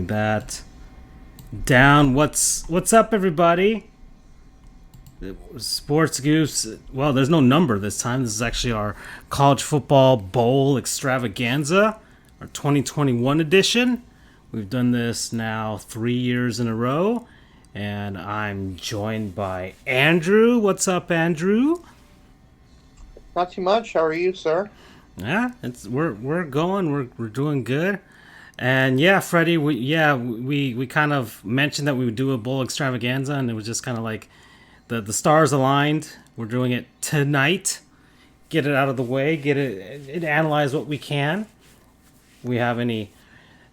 getting that down. What's up, everybody? Sports Goofs. Well, there's no number this time. This is actually our college football bowl extravaganza, our 2021 edition. We've done this now 3 years in a row, and I'm joined by Andrew. What's up, Andrew? Not too much. How are you, sir? Yeah, we're going. We're doing good. And yeah, Freddie, we kind of mentioned that we would do a bowl extravaganza, and it was just kind of like the stars aligned. We're doing it tonight. Get it out of the way. Get it analyze what we can. We have any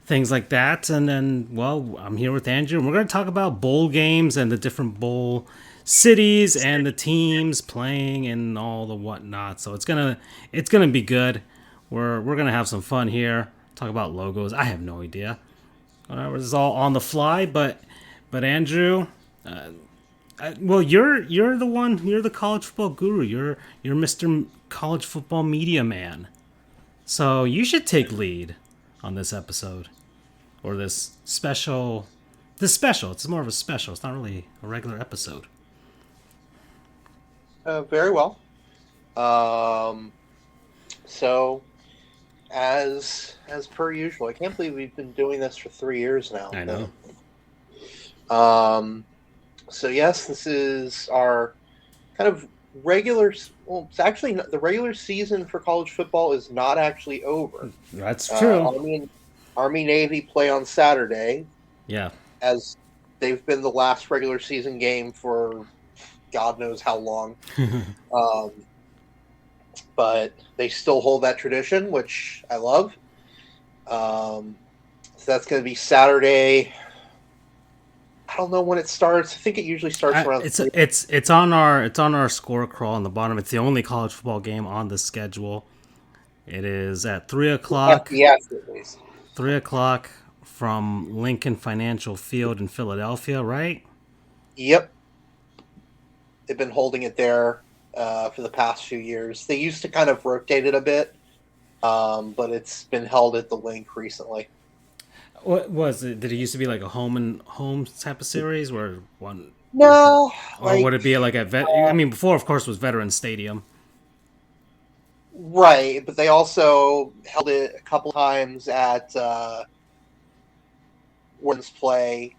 things like that, and then I'm here with Andrew, and we're going to talk about bowl games and the different bowl cities and the teams playing and all the whatnot. So it's gonna be good. We're gonna have some fun here. Talk about logos. I have no idea. This is all on the fly, but Andrew, you're the one. You're the college football guru. You're Mr. College Football Media Man. So you should take lead on this episode or this special. It's more of a special. It's not really a regular episode. Very well. So, as per usual, I can't believe we've been doing this for 3 years now. I know. So yes, this is our kind of regular. Well, it's actually not, the regular season for college football is not actually over. That's true. Army Navy play on Saturday. Yeah. As they've been the last regular season game for God knows how long. But they still hold that tradition, which I love. So that's going to be Saturday. I don't know when it starts. I think it usually starts around. It's on our score crawl on the bottom. It's the only college football game on the schedule. It is at 3:00. Yes, at least 3:00 from Lincoln Financial Field in Philadelphia, right? Yep. They've been holding it there for the past few years. They used to kind of rotate it a bit, but it's been held at the Link recently. What was it? Did it used to be like a home and home type of series where one? No. Or would it be like a vet? I mean, before, of course, was Veterans Stadium. Right, but they also held it a couple times at Women's Play.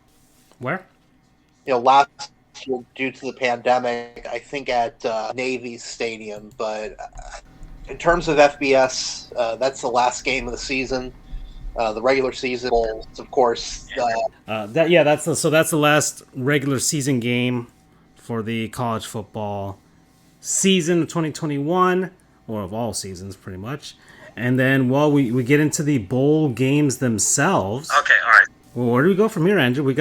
Where? Last year due to the pandemic, I think at Navy's Stadium. But in terms of FBS, that's the last game of the season. The regular season bowls, of course. That's the last regular season game for the college football season of 2021, or of all seasons, pretty much. And then, we get into the bowl games themselves. Okay, all right. Well, where do we go from here, Andrew?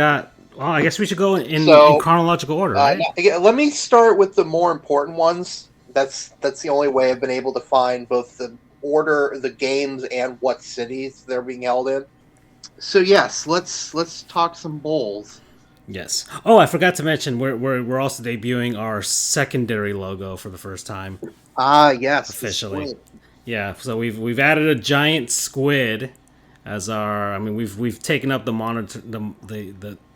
I guess we should go in chronological order, right? Let me start with the more important ones. That's the only way I've been able to find both the order, the games, and what cities they're being held in. So yes, let's talk some bowls. Yes. Oh, I forgot to mention we're also debuting our secondary logo for the first time. Yes, officially. Yeah. So we've added a giant squid as our. I mean, we've taken up the monitor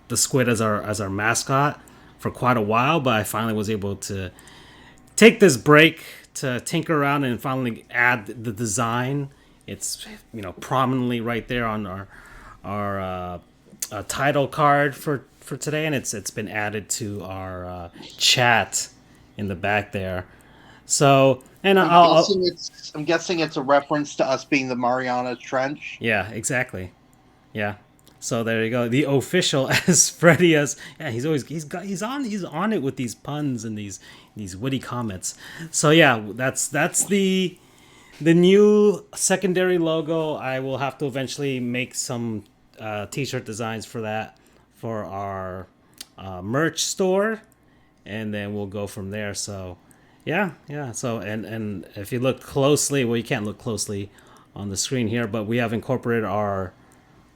the squid as our mascot for quite a while, but I finally was able to take this break to tinker around and finally add the design. It's prominently right there on our title card for today, and it's been added to our chat in the back there. So, and I'm guessing it's a reference to us being the Mariana Trench. Yeah, exactly. Yeah. So there you go. The official, as Freddie he's on it with these puns and these witty comments. So yeah, that's the new secondary logo. I will have to eventually make some t-shirt designs for that for our merch store, and then we'll go from there. So yeah. So and if you look closely, well, you can't look closely on the screen here, but we have incorporated our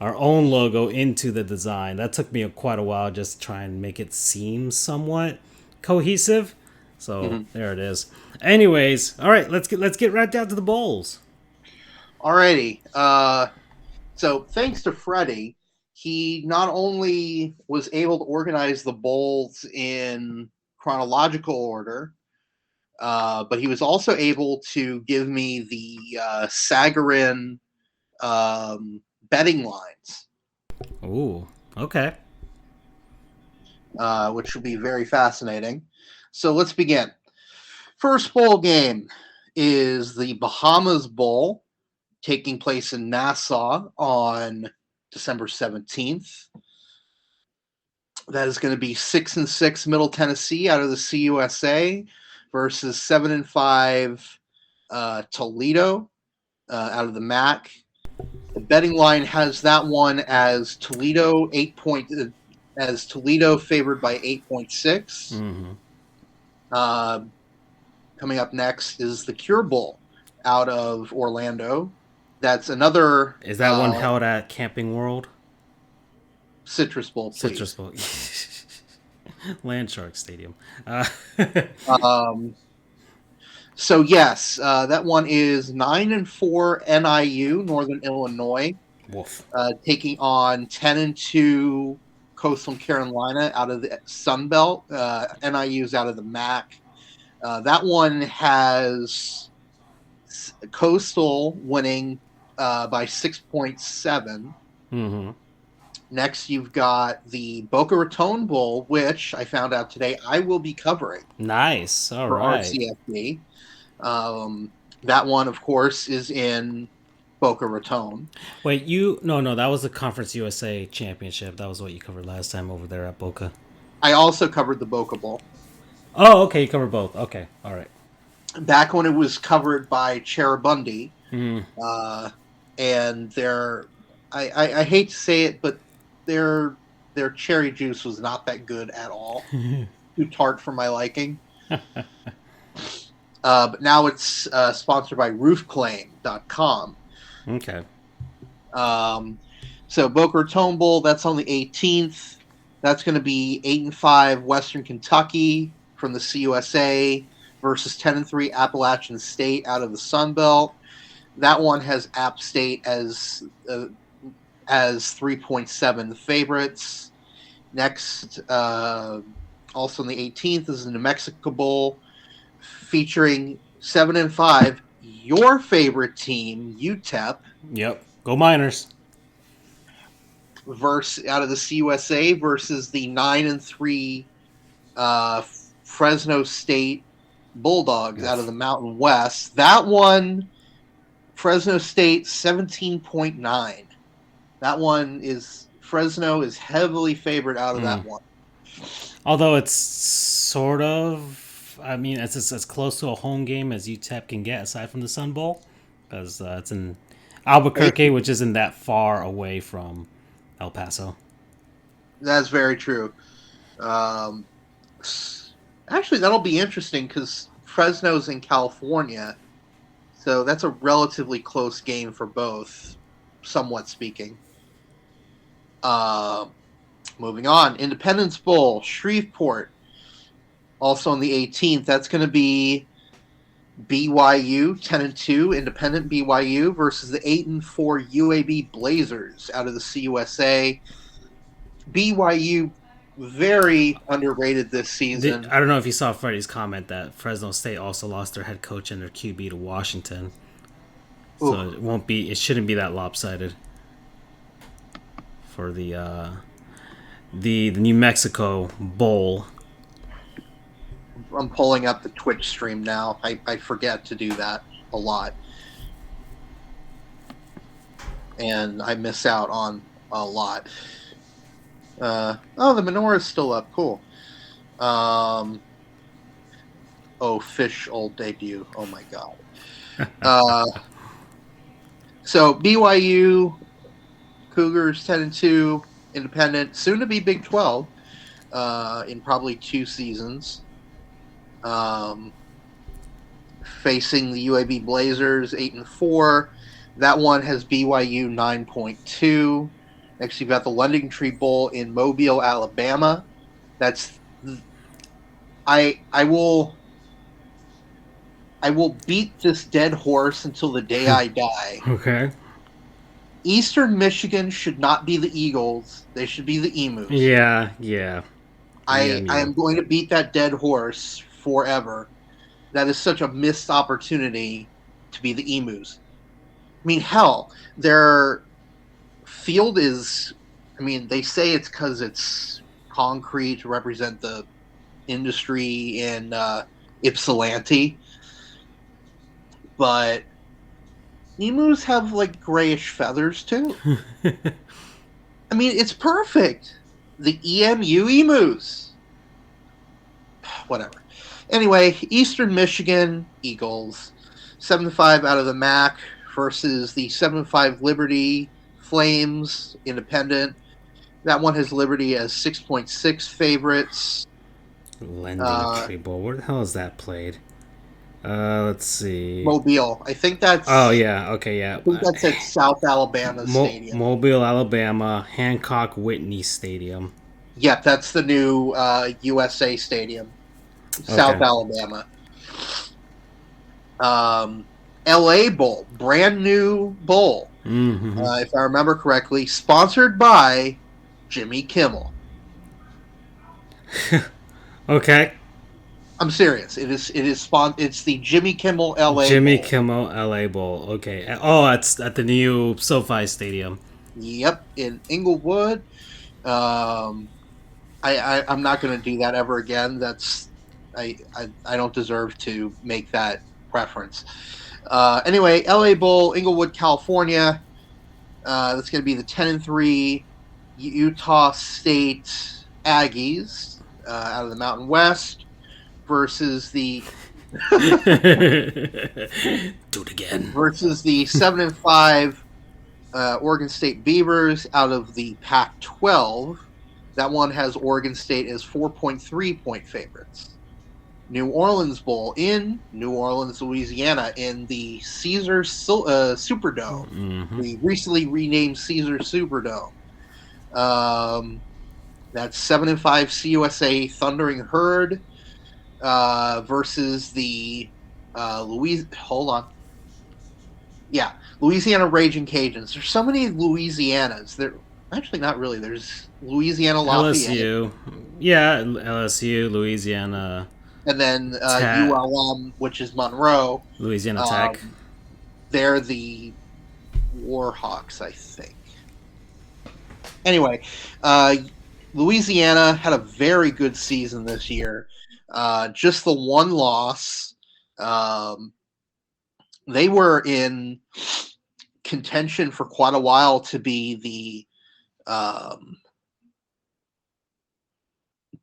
own logo into the design. That took me quite a while just to try and make it seem somewhat cohesive. So There it is. Anyways, all right, let's get right down to the bowls. Alrighty. So thanks to Freddie, he not only was able to organize the bowls in chronological order, but he was also able to give me the Sagarin betting lines. Ooh, okay. Which will be very fascinating. So let's begin. First bowl game is the Bahamas Bowl, taking place in Nassau on December 17th. That is going to be 6-6 Middle Tennessee out of the CUSA versus 7-5 Toledo out of the MAC. The betting line has that one as Toledo favored by 8.6. Mm-hmm. Coming up next is the Cure Bowl out of Orlando. That's another. Is that one held at Camping World? Citrus Bowl, please. Citrus Bowl. Land Shark Stadium. So yes, that one is 9-4 NIU, Northern Illinois, Woof. taking on 10-2 Coastal Carolina out of the Sun Belt. NIU's out of the MAC. That one has Coastal winning by 6.7. Mm-hmm. Next, you've got the Boca Raton Bowl, which I found out today I will be covering. Nice. All for right. RCFB. That one, of course, is in Boca Raton. Wait, No, that was the Conference USA Championship. That was what you covered last time over there at Boca. I also covered the Boca Bowl. Oh, okay. You covered both. Okay. All right. Back when it was covered by Cheribundi. Mm. And I hate to say it, but their cherry juice was not that good at all. Too tart for my liking. But now it's sponsored by roofclaim.com. Okay. So Boca Raton Bowl, that's on the 18th. That's going to be 8-5 Western Kentucky from the CUSA versus 10-3 Appalachian State out of the Sun Belt. That one has App State as 3.7 favorites. Next, also on the 18th, is the New Mexico Bowl featuring 7-5, your favorite team, UTEP. Yep. Go Miners. Out of the CUSA versus the 9-3 Fresno State Bulldogs out of the Mountain West. That one, Fresno State 17.9. That one is Fresno is heavily favored out of that one. Although it's sort of, I mean, it's as close to a home game as UTEP can get aside from the Sun Bowl, because it's in Albuquerque, which isn't that far away from El Paso. That's very true. Actually, that'll be interesting because Fresno's in California, so that's a relatively close game for both, somewhat speaking. Moving on, Independence Bowl, Shreveport, also on the 18th. That's going to be BYU 10-2, Independent BYU versus the 8-4 UAB Blazers out of the CUSA. BYU very underrated this season. I don't know if you saw Freddie's comment that Fresno State also lost their head coach and their QB to Washington, so it shouldn't be that lopsided for the New Mexico Bowl. I'm pulling up the Twitch stream now. I forget to do that a lot. And I miss out on a lot. The menorah's still up. Cool. Fish old debut. Oh my god. So BYU Cougars 10-2, Independent, soon to be Big 12 in probably 2 seasons. Facing the UAB Blazers 8-4. That one has BYU 9.2. Next, you've got the London Tree Bowl in Mobile, Alabama. That's I will beat this dead horse until the day I die. Okay. Eastern Michigan should not be the Eagles. They should be the Emus. Yeah. I EMU. am going to beat that dead horse forever. That is such a missed opportunity to be the Emus. I mean, hell, their field is, I mean, they say it's because it's concrete to represent the industry in Ypsilanti, but emus have like grayish feathers too. I mean, it's perfect. The EMU emus. Whatever. Anyway, Eastern Michigan Eagles, 7-5 out of the MAC versus the 7-5 Liberty Flames Independent. That one has Liberty as 6.6 favorites. Lending Tree Bowl. Where the hell is that played? Let's see. Mobile. I think that's. Oh yeah. Okay. Yeah. I think that's at South Alabama Stadium. Mobile, Alabama, Hancock Whitney Stadium. Yep, that's the new USA Stadium, South Alabama. LA Bowl, brand new bowl, if I remember correctly, sponsored by Jimmy Kimmel. Okay. I'm serious. It's the Jimmy Kimmel LA Jimmy Bowl. Kimmel LA Bowl. Okay. Oh, it's at the new SoFi Stadium. Yep, in Inglewood. I'm not going to do that ever again. I don't deserve to make that reference. Anyway, LA Bowl, Inglewood, California. That's going to be the 10-3 Utah State Aggies out of the Mountain West versus the do it again. Versus the 7-5 Oregon State Beavers out of the Pac-12. That one has Oregon State as 4.3 point favorites. New Orleans Bowl in New Orleans, Louisiana, in the Caesars Superdome, the recently renamed Caesars Superdome. That's 7-5 CUSA Thundering Herd versus the Louisiana Raging Cajuns. There's so many Louisianas. There actually not really. There's Louisiana Lafayette. LSU. Yeah, LSU, Louisiana. And then ULM, which is Monroe. Louisiana Tech. They're the Warhawks, I think. Anyway, Louisiana had a very good season this year. Just the one loss. They were in contention for quite a while to be the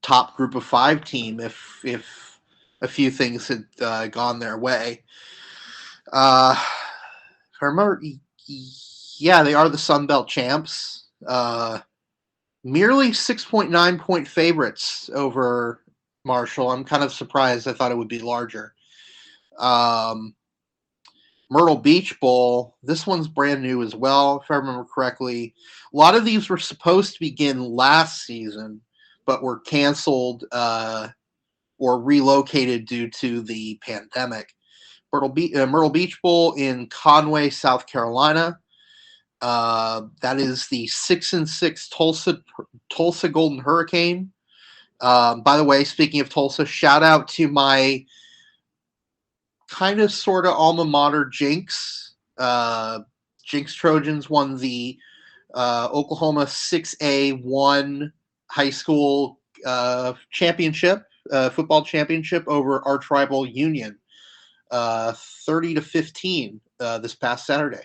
top group of 5 team if a few things had gone their way. If I remember, yeah, they are the Sun Belt champs. Merely 6.9 point favorites over Marshall. I'm kind of surprised. I thought it would be larger. Myrtle Beach Bowl. This one's brand new as well, if I remember correctly. A lot of these were supposed to begin last season, but were canceled or relocated due to the pandemic. Myrtle Beach Bowl in Conway, South Carolina. That is the 6-6 Tulsa Golden Hurricane. By the way, speaking of Tulsa, shout out to my kind of sort of alma mater Jinx. Jinx Trojans won the Oklahoma 6A1 high school championship, football championship over our tribal Union, 30-15 this past Saturday.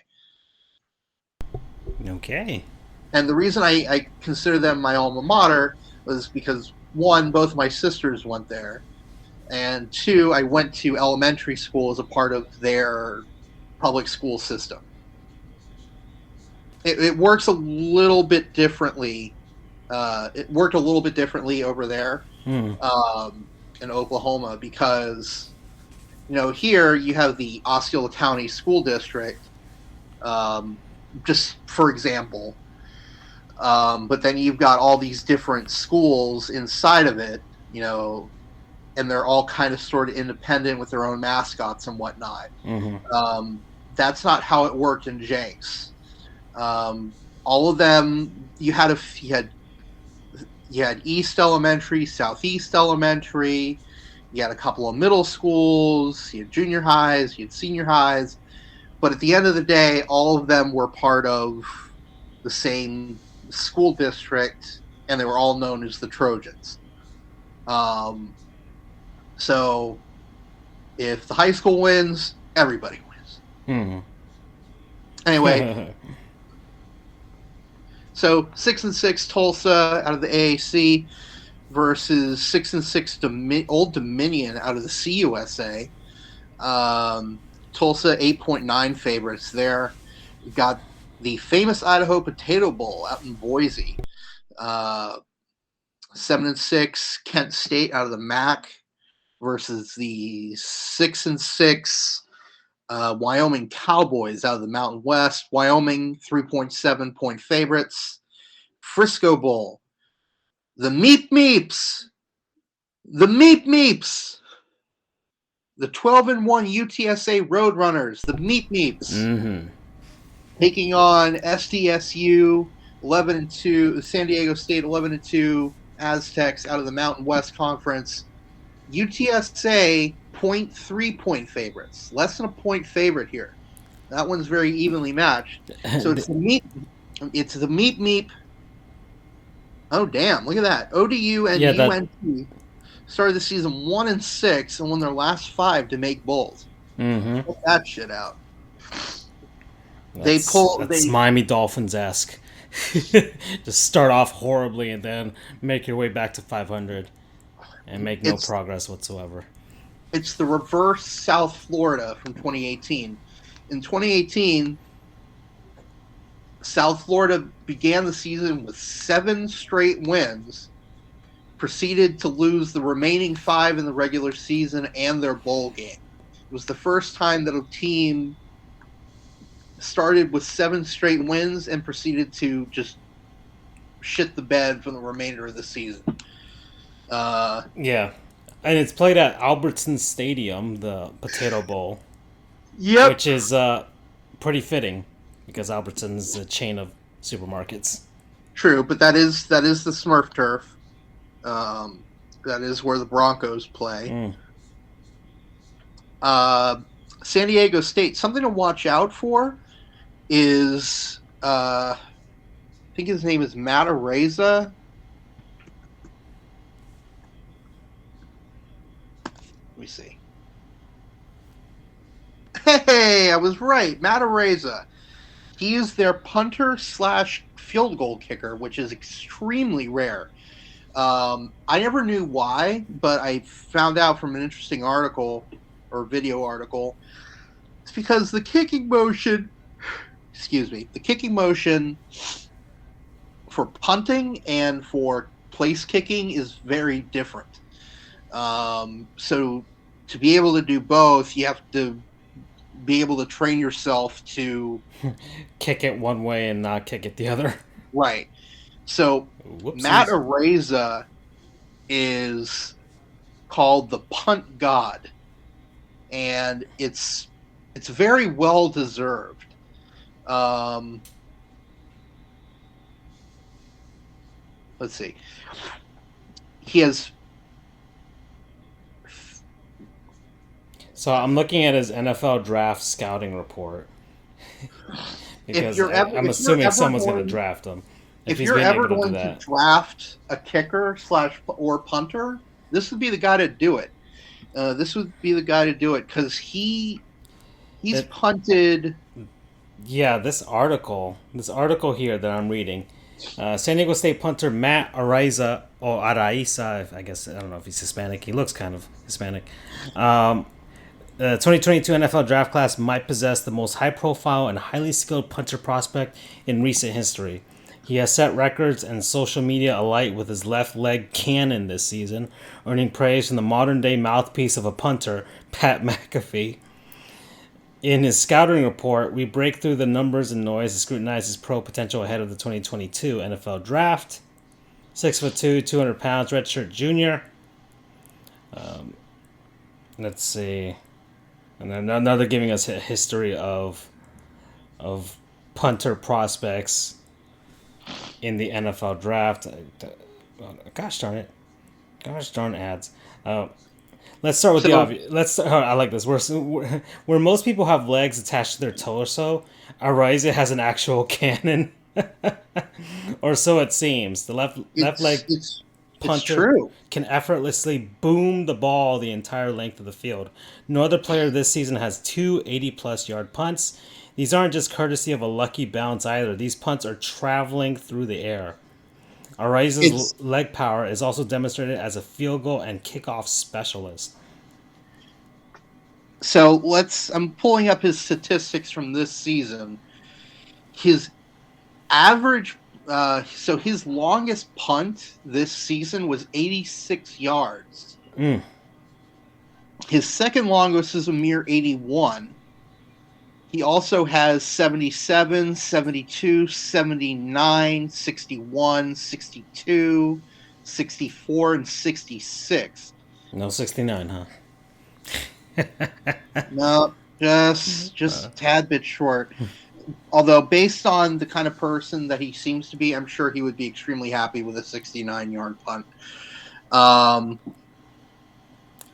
Okay. And the reason I consider them my alma mater was because, one, both my sisters went there, and two, I went to elementary school as a part of their public school system. It works a little bit differently. It worked a little bit differently over there in Oklahoma because, here you have the Osceola County School District, just for example. But then you've got all these different schools inside of it, and they're all kind of sort of independent with their own mascots and whatnot. That's not how it worked in Jenks. All of them, you had East Elementary, Southeast Elementary. You had a couple of middle schools. You had junior highs. You had senior highs. But at the end of the day, all of them were part of the same school district, and they were all known as the Trojans. So if the high school wins, everybody wins. Mm-hmm. Anyway, so 6-6 Tulsa out of the AAC versus 6-6 Old Dominion out of the CUSA. Tulsa 8.9 favorites there. We've got the famous Idaho Potato Bowl out in Boise. 7-6 Kent State out of the MAC versus the 6-6 Wyoming Cowboys out of the Mountain West. Wyoming 3.7 point favorites. Frisco Bowl. The Meep Meeps. The 12-1 UTSA Roadrunners. The Meep Meeps. Mm-hmm. Taking on SDSU 11-2, San Diego State 11-2 Aztecs out of the Mountain West Conference. UTSA 0.3 point favorites, less than a point favorite here. That one's very evenly matched. So it's the Meep Meep. Oh damn! Look at that. ODU and UNC started the season 1-6 and won their last 5 to make bowls. Mm-hmm. Check that shit out. That's Miami Dolphins-esque. Just start off horribly and then make your way back to 500 and make no progress whatsoever. It's the reverse South Florida from 2018. In 2018, South Florida began the season with 7 straight wins, proceeded to lose the remaining 5 in the regular season and their bowl game. It was the first time that a team started with 7 straight wins and proceeded to just shit the bed for the remainder of the season. Yeah. And it's played at Albertson Stadium, the Potato Bowl. Yep. Which is pretty fitting because Albertson's a chain of supermarkets. True, but that is the Smurf turf. That is where the Broncos play. San Diego State, something to watch out for is I think his name is Matt Areza. Let me see. Hey, I was right. Matt Areza. He is their punter / field goal kicker, which is extremely rare. I never knew why, but I found out from an interesting article or video article. It's because the kicking motion for punting and for place kicking is very different. So to be able to do both, you have to be able to train yourself to kick it one way and not kick it the other. Right. So whoopsies. Matt Areza is called the punt god, and it's very well deserved. Let's see. He has. So I'm looking at his NFL draft scouting report because I'm assuming someone's going to draft him. If you're ever going to draft a kicker / or punter, this would be the guy to do it. This would be the guy to do it because he's punted. Yeah, this article here that I'm reading, San Diego State punter Matt Araiza, or Araiza, I guess, I don't know if he's Hispanic. He looks kind of Hispanic. The 2022 NFL draft class might possess the most high-profile and highly skilled punter prospect in recent history. He has set records and social media alight with his left leg cannon this season, earning praise from the modern-day mouthpiece of a punter, Pat McAfee. In his scouting report, we break through the numbers and noise to scrutinize his pro potential ahead of the 2022 NFL Draft. 6'2", 200 pounds, redshirt junior. Let's see. And then now they're giving us a history of punter prospects in the NFL draft. Gosh darn it. Gosh darn ads. Let's start with the So obvious. I like this. Where most people have legs attached to their torso, Ariza has an actual cannon, or so it seems. The left leg it's punter true. can effortlessly boom the ball the entire length of the field. No other player this season has two 80-plus yard punts. These aren't just courtesy of a lucky bounce either. These punts are traveling through the air. Ariza's It's leg power is also demonstrated as a field goal and kickoff specialist. so let's. I'm pulling up his statistics from this season. His average. So his longest punt this season was 86 yards. Mm. His second longest is a mere 81. He also has 77, 72, 79, 61, 62, 64, and 66. No 69, huh? No, just a tad bit short. Although, based on the kind of person that he seems to be, I'm sure he would be extremely happy with a 69-yard punt.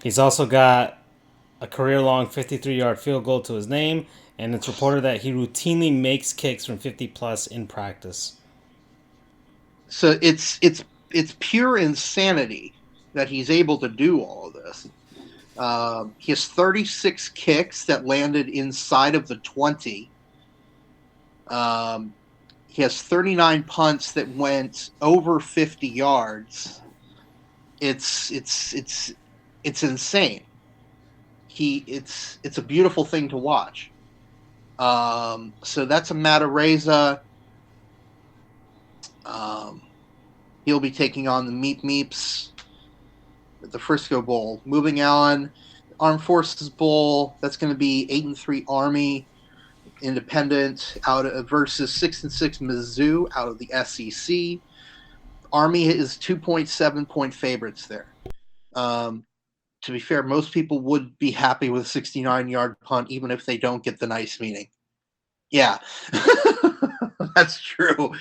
He's also got a career-long 53-yard field goal to his name, and it's reported that he routinely makes kicks from 50-plus in practice. So it's pure insanity that he's able to do all of this. He has 36 kicks that landed inside of the 20. He has 39 punts that went over 50 yards. It's insane. It's a beautiful thing to watch. So that's a Matareza. He'll be taking on the Meep Meeps at the Frisco Bowl. Moving on, Armed Forces Bowl. That's going to be 8-3 Army Independent versus 6-6 Mizzou out of the SEC. Army is 2.7 point favorites there. To be fair, most people would be happy with a 69-yard punt, even if they don't get the nice meaning. Yeah, that's true.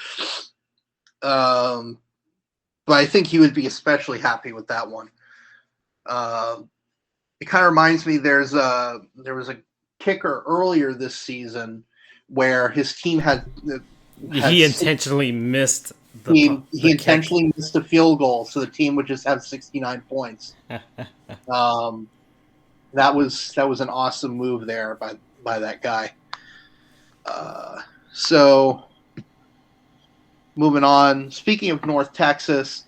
But I think he would be especially happy with that one. It kind of reminds me there was a kicker earlier this season where his team had he intentionally missed he intentionally missed a field goal, so the team would just have 69 points. That was an awesome move there by that guy. So moving on, speaking of North Texas,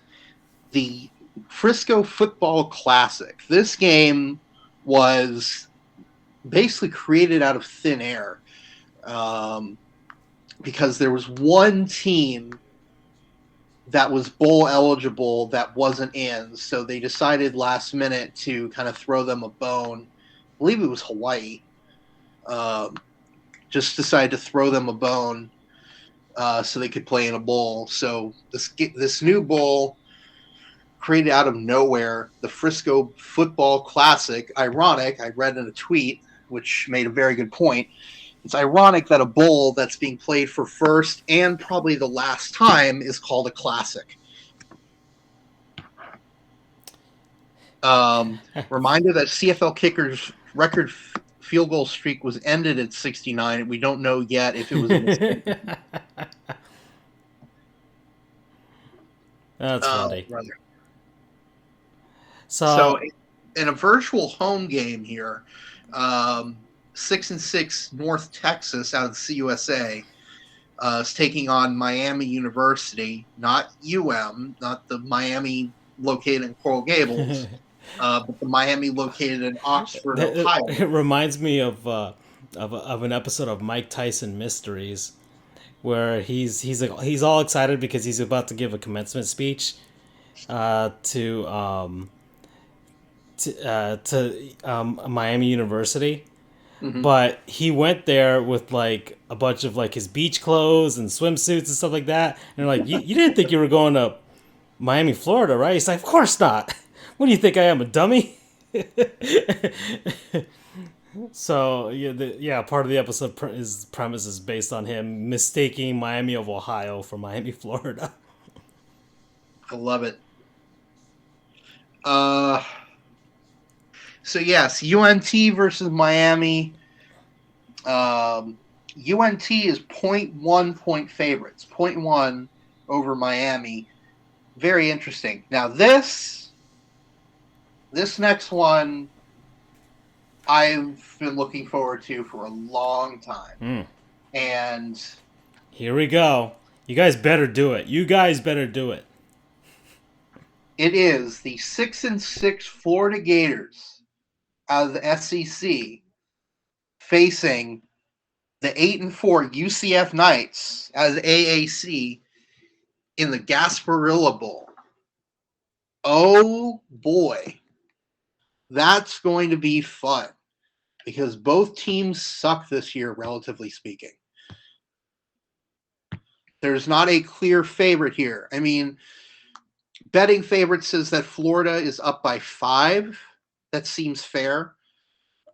the Frisco Football Classic. This game was basically created out of thin air because there was one team that was bowl eligible that wasn't in, so they decided last minute to kind of throw them a bone. I believe it was Hawaii. Just decided to throw them a bone so they could play in a bowl. So this new bowl created out of nowhere, the Frisco Football Classic. Ironic, I read in a tweet, which made a very good point. It's ironic that a bowl that's being played for first and probably the last time is called a classic. Reminder that CFL kickers' record field goal streak was ended at 69. We don't know yet if it was a mistake. That's funny. Brother. So in a virtual home game here, 6-6 North Texas out of the CUSA is taking on Miami University, not UM, not the Miami located in Coral Gables, but the Miami located in Oxford, Ohio. It reminds me of an episode of Mike Tyson Mysteries, where he's all excited because he's about to give a commencement speech to Miami University. Mm-hmm. But he went there with like a bunch of like his beach clothes and swimsuits and stuff like that. And they're like, you didn't think you were going to Miami, Florida, right? He's like, of course not. What do you think I am, a dummy? So part of the episode premise is based on him mistaking Miami of Ohio for Miami, Florida. I love it. So yes, UNT versus Miami. UNT is 0.1 point favorites, 0.1 over Miami. Very interesting. Now this next one I've been looking forward to for a long time. And here we go. You guys better do it. It is the 6-6 Florida Gators out of the SEC facing the 8-4 UCF Knights as AAC in the Gasparilla Bowl. Oh boy, that's going to be fun because both teams suck this year, relatively speaking. There's not a clear favorite here. I mean, betting favorite says that Florida is up by 5. That seems fair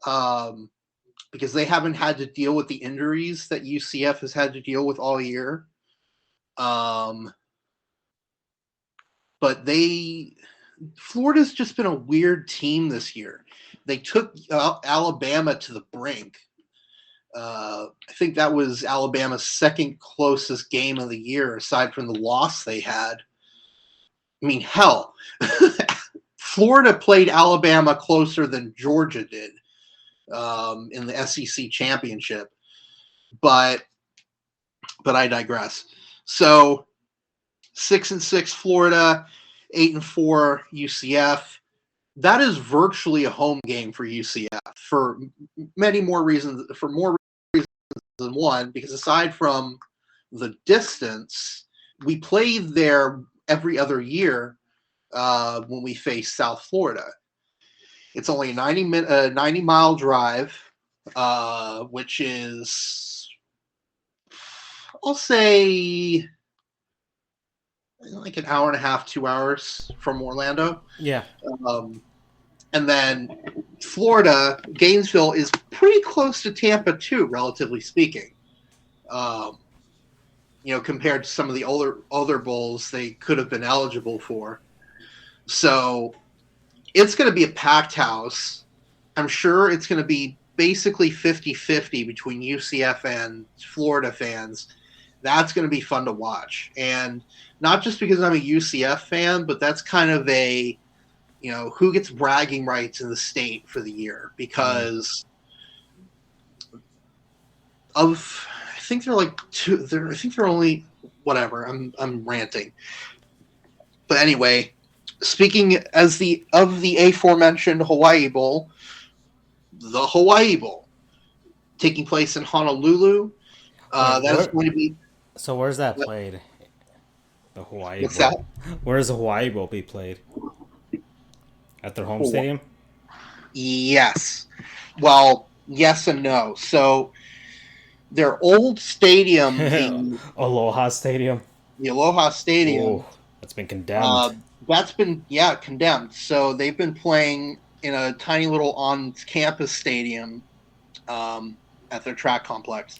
because they haven't had to deal with the injuries that UCF has had to deal with all year. But Florida's just been a weird team this year. They took Alabama to the brink. I think that was Alabama's second closest game of the year, aside from the loss they had. I mean, hell, Florida played Alabama closer than Georgia did in the SEC championship. But I digress. So 6-6 Florida, 8-4 UCF. That is virtually a home game for UCF for many more reasons. For more reasons than one, because aside from the distance, we play there every other year when we face South Florida. It's only a 90-mile drive, which is, I'll say, like an hour and a half, 2 hours from Orlando. Yeah. And then Florida, Gainesville is pretty close to Tampa too, relatively speaking. Compared to some of the other bowls they could have been eligible for. So it's going to be a packed house. I'm sure it's going to be basically 50-50 between UCF and Florida fans. That's going to be fun to watch. And not just because I'm a UCF fan, but that's kind of a, who gets bragging rights in the state for the year because I think they're like two. I think they're only whatever. I'm ranting, but anyway, speaking of the aforementioned Hawaii Bowl, the Hawaii Bowl taking place in Honolulu. That's going to be. So where's that played? The Hawaii What's Bowl. that? Where does the Hawaii Bowl be played? At their home stadium? Yes. Well, yes and no. So their old stadium, Aloha Stadium. The Aloha Stadium. Ooh, that's been condemned. That's been condemned. So they've been playing in a tiny little on-campus stadium at their track complex.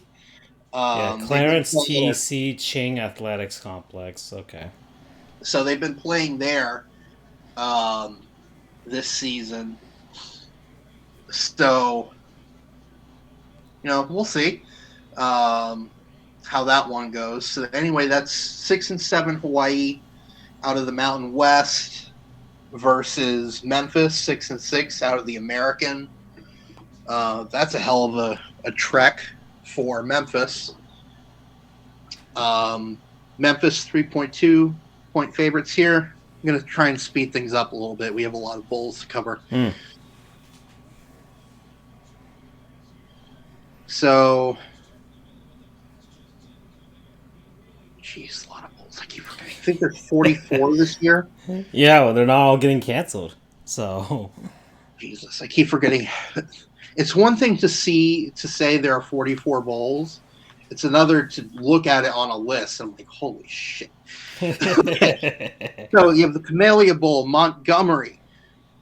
Clarence T.C. Ching Athletics Complex. Okay. So they've been playing there this season. So, we'll see how that one goes. So anyway, that's 6-7 Hawaii out of the Mountain West versus Memphis, 6-6 out of the American. That's a hell of a trek for Memphis. Memphis 3.2 point favorites here. I'm going to try and speed things up a little bit. We have a lot of bowls to cover. So, jeez, a lot of bowls. I keep forgetting. I think there's 44 this year. Yeah, well, they're not all getting canceled. So, Jesus, I keep forgetting. It's one thing to say there are 44 bowls. It's another to look at it on a list. I'm like, holy shit. So you have the Camellia Bowl, Montgomery,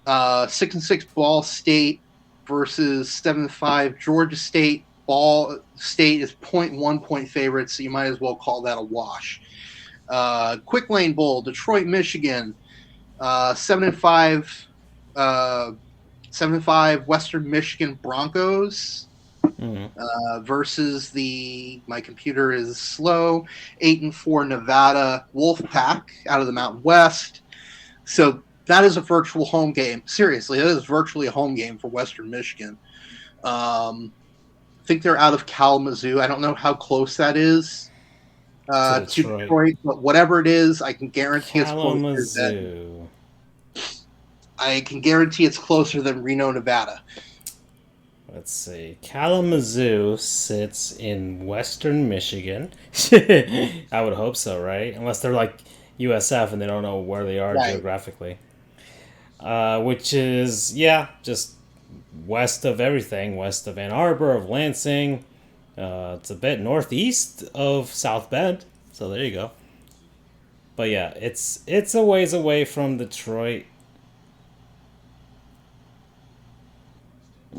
6-6 Ball State, versus 7-5 Georgia State. Ball State is 0.1 point favorites, so you might as well call that a wash. Quick Lane Bowl, Detroit, Michigan, 7-5, 7-5 Western Michigan Broncos versus my computer is slow, 8-4 Nevada Wolfpack out of the Mountain West. So that is a virtual home game. Seriously, that is virtually a home game for Western Michigan. I think they're out of Kalamazoo. I don't know how close that is to Detroit, but whatever it is, I can guarantee it's closer. I can guarantee it's closer than Reno, Nevada. Let's see. Kalamazoo sits in Western Michigan. I would hope so, right? Unless they're like USF and they don't know where they are geographically. Which is, just west of everything. West of Ann Arbor, of Lansing. It's a bit northeast of South Bend. So there you go. But yeah, it's a ways away from Detroit.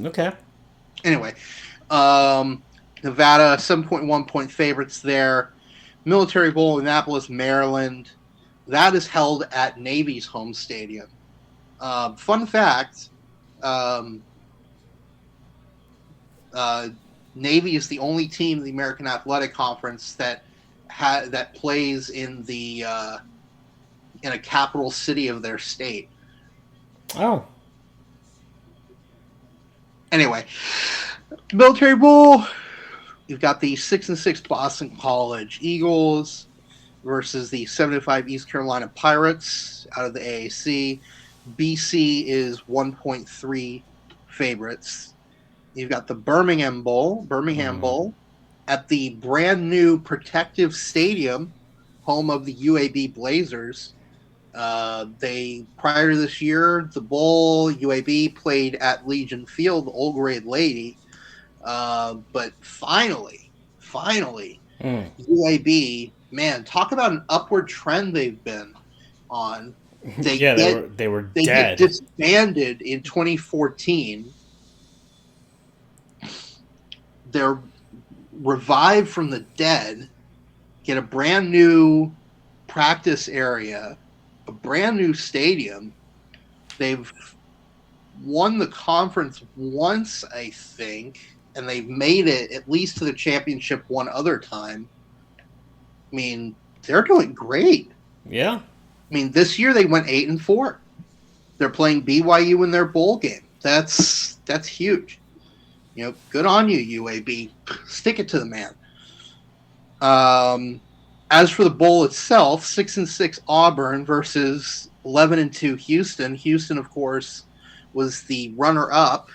Okay. Anyway, Nevada, 7.1 point favorites there. Military Bowl, Annapolis, Maryland. That is held at Navy's home stadium. Fun fact, Navy is the only team in the American Athletic Conference that plays in a capital city of their state. Oh. Anyway, Military Bowl, you've got the 6-6 Boston College Eagles versus the 7-5 East Carolina Pirates out of the AAC. BC is 1.3 favorites. You've got the Birmingham Bowl at the brand new Protective Stadium, home of the UAB Blazers. Prior to this year, the bowl, UAB played at Legion Field, the old grade lady. But finally, UAB, man, talk about an upward trend they've been on. They dead. Get disbanded in 2014. They're revived from the dead, get a brand new practice area, a brand new stadium. They've won the conference once, I think, and they've made it at least to the championship one other time. I mean, they're doing great. Yeah. I mean, this year they went 8-4. They're playing BYU in their bowl game. That's huge. Good on you, UAB. Stick it to the man. As for the bowl itself, 6-6 Auburn versus 11-2 Houston. Houston, of course, was the runner-up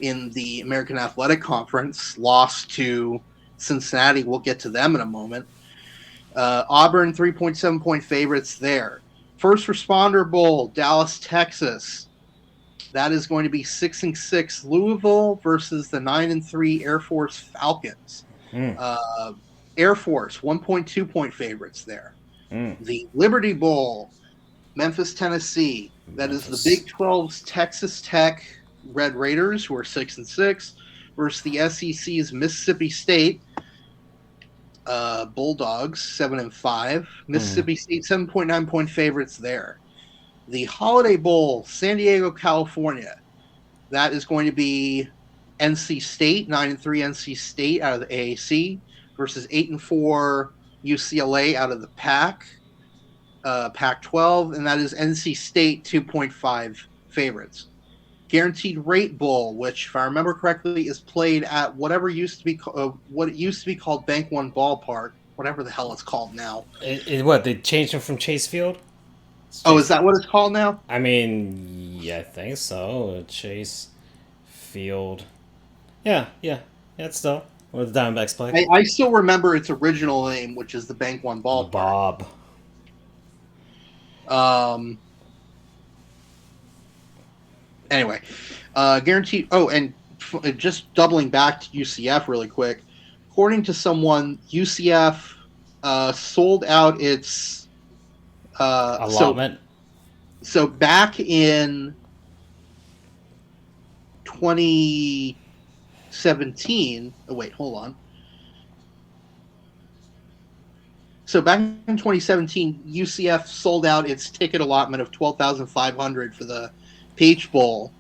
in the American Athletic Conference, lost to Cincinnati. We'll get to them in a moment. Auburn, 3.7 point favorites there. First Responder Bowl, Dallas, Texas. That is going to be 6-6 Louisville versus the 9-3 Air Force Falcons. Air Force, 1.2 point favorites there. The Liberty Bowl, Memphis, Tennessee. That is the Big 12's Texas Tech Red Raiders, who are 6-6, versus the SEC's Mississippi State Bulldogs, 7-5. Mississippi State, 7.9 point favorites there. The Holiday Bowl, San Diego, California. That is going to be NC State, 9-3 NC State out of the AAC versus 8-4 UCLA out of the Pac-12, and that is NC State 2.5 favorites. Guaranteed Rate Bowl, which, if I remember correctly, is played at whatever used to be what it used to be called Bank One Ballpark, whatever the hell it's called now. What, they changed it from Chase Field? Is that what it's called now? I mean, yeah, I think so. Chase Field. Yeah, it's still where the Diamondbacks play. I still remember its original name, which is the Bank One Ballpark. Bob. Anyway, guaranteed. Oh, and just doubling back to UCF really quick. According to someone, UCF sold out its allotment. So back in 2017. Oh, wait, hold on. So back in 2017, UCF sold out its ticket allotment of 12,500 for the Peach Bowl.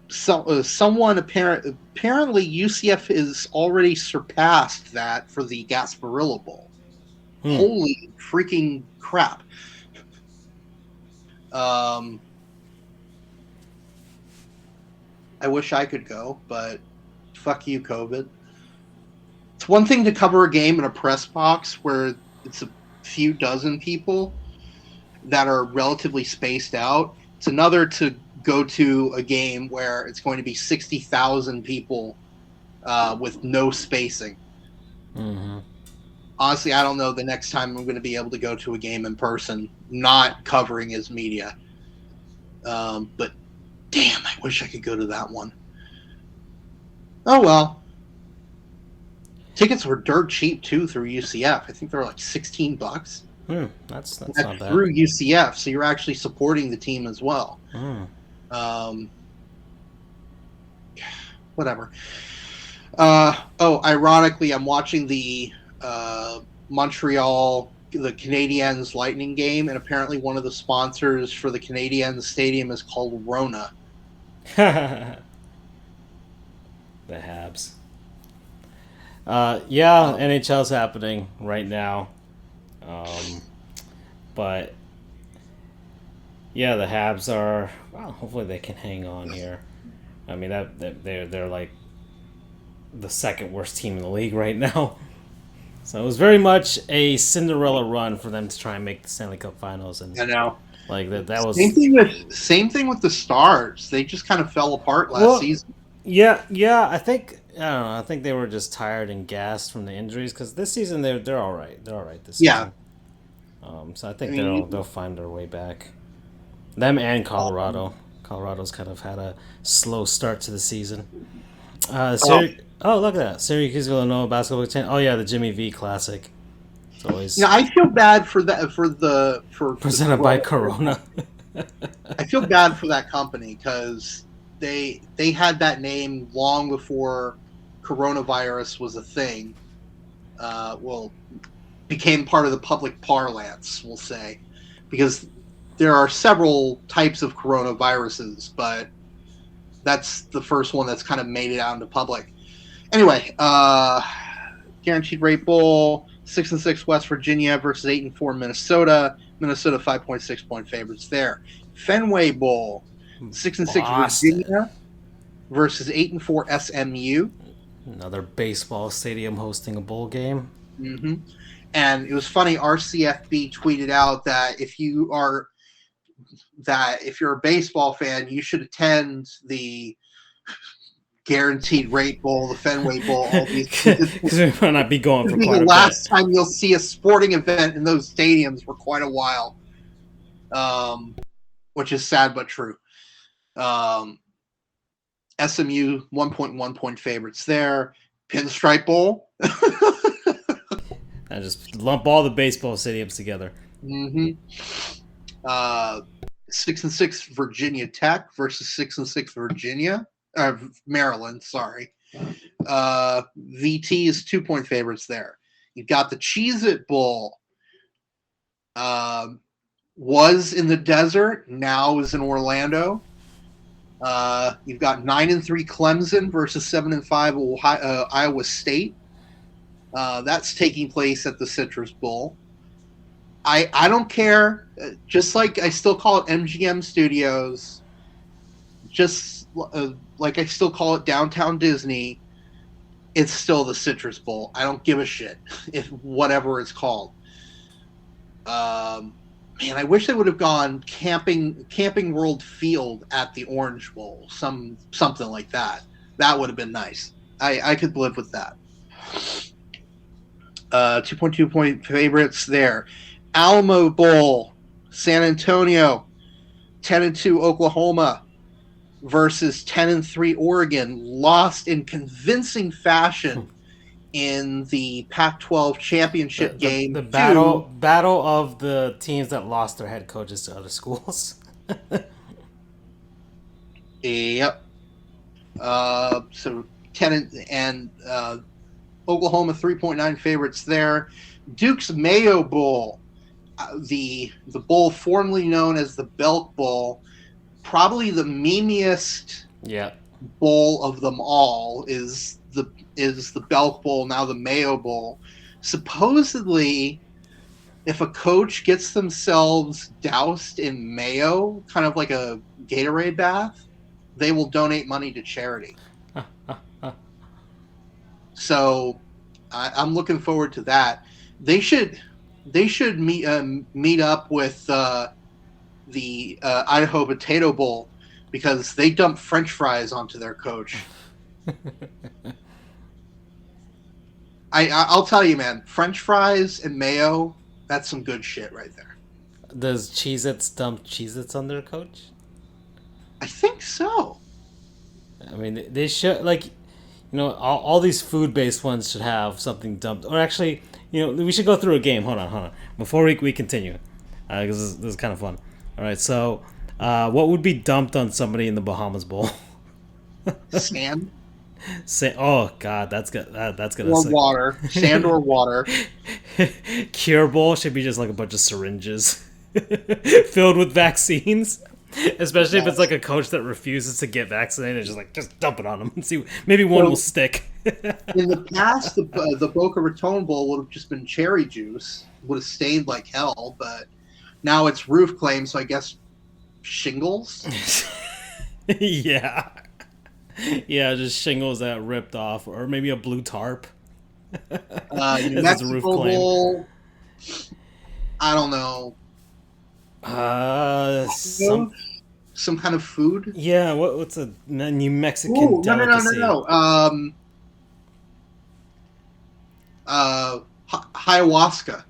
Someone apparently UCF is already surpassed that for the Gasparilla Bowl. Holy freaking crap! I wish I could go, but fuck you, COVID. It's one thing to cover a game in a press box where it's a few dozen people that are relatively spaced out. It's another to go to a game where it's going to be 60,000 people with no spacing. Mm-hmm. Honestly, I don't know the next time I'm going to be able to go to a game in person, not covering as media. But damn, I wish I could go to that one. Oh, well. Tickets were dirt cheap, too, through UCF. I think they were like $16. That's not bad. Through UCF, so you're actually supporting the team as well. Whatever. Ironically, I'm watching the Montreal, the Canadiens Lightning game, and apparently one of the sponsors for the Canadiens stadium is called Rona. The Habs. NHL's happening right now. But yeah, the Habs are, well, hopefully they can hang on here. I mean, they're like the second worst team in the league right now. So it was very much a Cinderella run for them to try and make the Stanley Cup Finals, and I know, like that was same thing with the Stars. They just kind of fell apart last season. Yeah. I think I think they were just tired and gassed from the injuries, because this season they're all right. They're all right this season. So I think they'll find their way back. Them and Colorado. Colorado's kind of had a slow start to the season. Oh, look at that. Syracuse Villanova basketball team. Oh yeah, the Jimmy V Classic. It's always I feel bad for that presented by Corona. I feel bad for that company because they had that name long before coronavirus was a thing. Became part of the public parlance, we'll say, because there are several types of coronaviruses, but that's the first one that's kind of made it out into public. Anyway, Guaranteed Rate Bowl, 6-6 West Virginia versus 8-4 Minnesota. Minnesota 5.6 point favorites there. Fenway Bowl, 6-6 Virginia versus 8-4 SMU. Another baseball stadium hosting a bowl game. Mm-hmm. And it was funny. RCFB tweeted out that if you're a baseball fan, you should attend the Guaranteed Rate Bowl, the Fenway Bowl. Because we might not be going for quite a bit. The last time you'll see a sporting event in those stadiums for quite a while, which is sad but true. SMU 1.1 point favorites there. Pinstripe Bowl. I just lump all the baseball stadiums together. Mm-hmm. 6-6 Virginia Tech versus 6-6 Maryland. Sorry. VT is 2 point favorites there. You've got the Cheez-It Bowl. Was in the desert, now is in Orlando. You've got 9-3 Clemson versus 7-5 Iowa State. That's taking place at the Citrus Bowl. I don't care. Just like I still call it MGM Studios, just like I still call it Downtown Disney, it's still the Citrus Bowl. I don't give a shit if whatever it's called. Man, I wish they would have gone Camping World Field at the Orange Bowl, something like that. That would have been nice. I could live with that. 2.2 point favorites there. Alamo Bowl, San Antonio, 10-2 Oklahoma versus 10-3 Oregon. Lost in convincing fashion in the Pac-12 championship game. The battle of the teams that lost their head coaches to other schools. Yep. So 10 and Oklahoma 3.9 favorites there. Duke's Mayo Bowl, the bowl formerly known as the Belk Bowl, probably the memeiest bowl of them all is the Belk Bowl, now the Mayo Bowl. Supposedly, if a coach gets themselves doused in mayo, kind of like a Gatorade bath, they will donate money to charity. So I'm looking forward to that. They should meet up with the Idaho Potato Bowl, because they dump French fries onto their coach. I'll tell you, man, French fries and mayo, that's some good shit right there. Does Cheez-Its dump Cheez-Its on their coach? I think so. I mean, they should, like, all these food-based ones should have something dumped. Or actually, we should go through a game. Hold on. Before we continue, because this is kind of fun. All right, so what would be dumped on somebody in the Bahamas Bowl? Sand. Oh God, that's good. That's gonna. Or water, sand or water. Cure Bowl should be just like a bunch of syringes filled with vaccines. Especially if it's like a coach that refuses to get vaccinated, just dump it on them and see, maybe one will stick. In the past, the Boca Raton Bowl would have just been cherry juice, would have stained like hell, but now it's roof claim, so I guess shingles. Yeah, just shingles that ripped off, or maybe a blue tarp. New Mexico Bowl. I don't know. Some kind of food. Yeah, what's a New Mexican delicacy? No. Ayahuasca.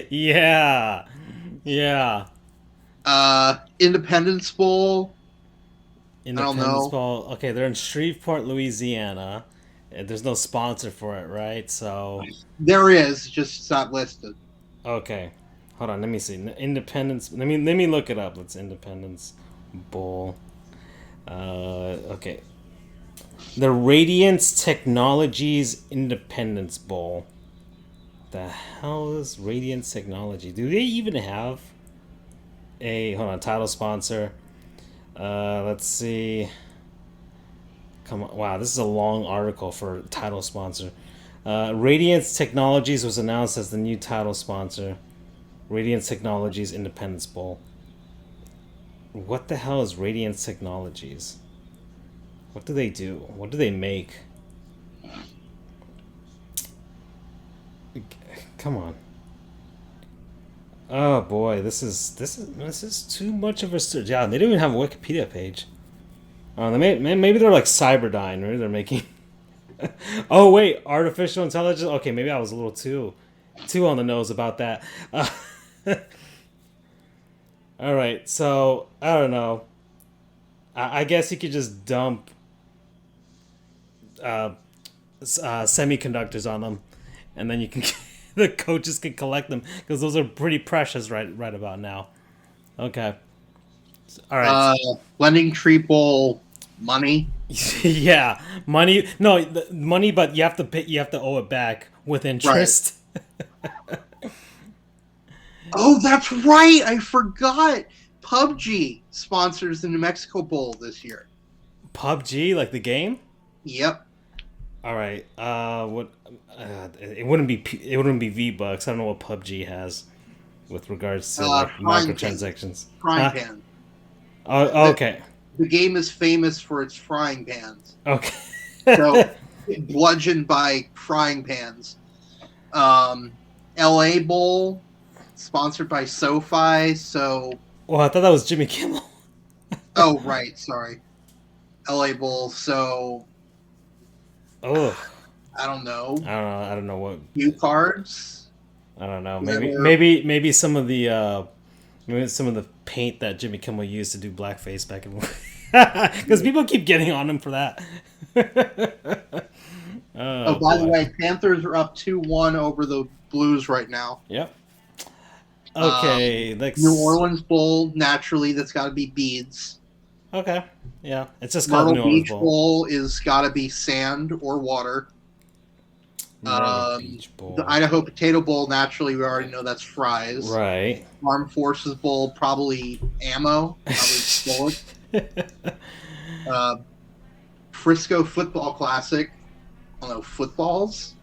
Yeah. Independence Bowl. Independence Bowl. Okay, they're in Shreveport, Louisiana. There's no sponsor for it, right? So there is, just it's not listed. Okay. Hold on, let me see. Independence. Let me look it up. Let's Independence Bowl. Okay. The Radiance Technologies Independence Bowl. The hell is Radiance Technology? Do they even have a title sponsor? Let's see. Come on! Wow, this is a long article for title sponsor. Radiance Technologies was announced as the new title sponsor. Radiance Technologies Independence Bowl. What the hell is Radiance Technologies? What do they do? What do they make? Come on. Oh boy, this is too much of a search. Yeah, they don't even have a Wikipedia page. Maybe they're like Cyberdyne. Maybe they're making. Oh wait, artificial intelligence. Okay, maybe I was a little too on the nose about that. All right, so I don't know. I guess you could just dump semiconductors on them, and then you can the coaches can collect them, because those are pretty precious right about now. Okay. All right. Lending Tree Bowl money. Yeah, money. No, money, but you have to pay. You have to owe it back with interest. Right. Oh, that's right. I forgot. PUBG sponsors the New Mexico Bowl this year. PUBG, like the game? Yep. All right. What? It wouldn't be V-Bucks. I don't know what PUBG has with regards to microtransactions. Frying pan. Oh, okay. The game is famous for its frying pans. Okay. So, bludgeoned by frying pans. LA Bowl, sponsored by SoFi. So. Well, I thought that was Jimmy Kimmel. Oh, right. Sorry. LA Bowl. So. Oh. I don't know. I don't know what. Cue cards. I don't know. Maybe some of the paint that Jimmy Kimmel used to do blackface back in, because people keep getting on him for that. By the way, Panthers are up 2-1 over the Blues right now. Yep. Okay. New Orleans Bowl, naturally, that's got to be beads. Okay. Yeah. It's just called Myrtle New Orleans Beach Bowl. Bowl is got to be sand or water. Myrtle Beach The Bowl. Idaho Potato Bowl, naturally, we already know that's fries. Right. Armed Forces Bowl, probably ammo, probably bullets. Uh, Frisco Football Classic, I don't know, footballs.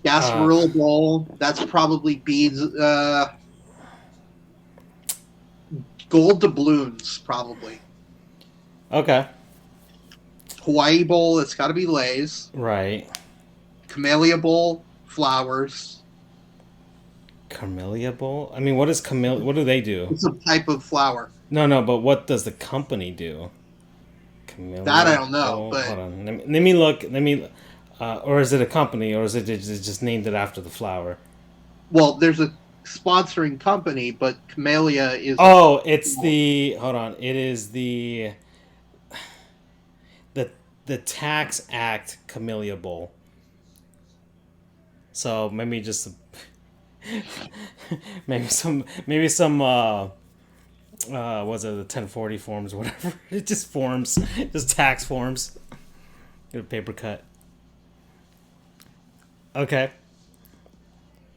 Gasparilla Bowl, that's probably beads. Gold doubloons, probably. Okay. Hawaii Bowl, it's got to be Lay's. Right. Camellia Bowl, flowers. Camellia Bowl? I mean, what is Camellia? What do they do? It's a type of flower. No, but what does the company do? Camellia That I don't know, Bowl? but Hold on. Let me look. Or is it a company, or is it just named it after the flower? well, there's a sponsoring company, but Camellia is. Oh, it's the. Hold on. It is the Tax Act Camellia Bowl. So maybe just maybe some was it the 1040 forms or whatever? It just forms, just tax forms. Get a paper cut. Okay.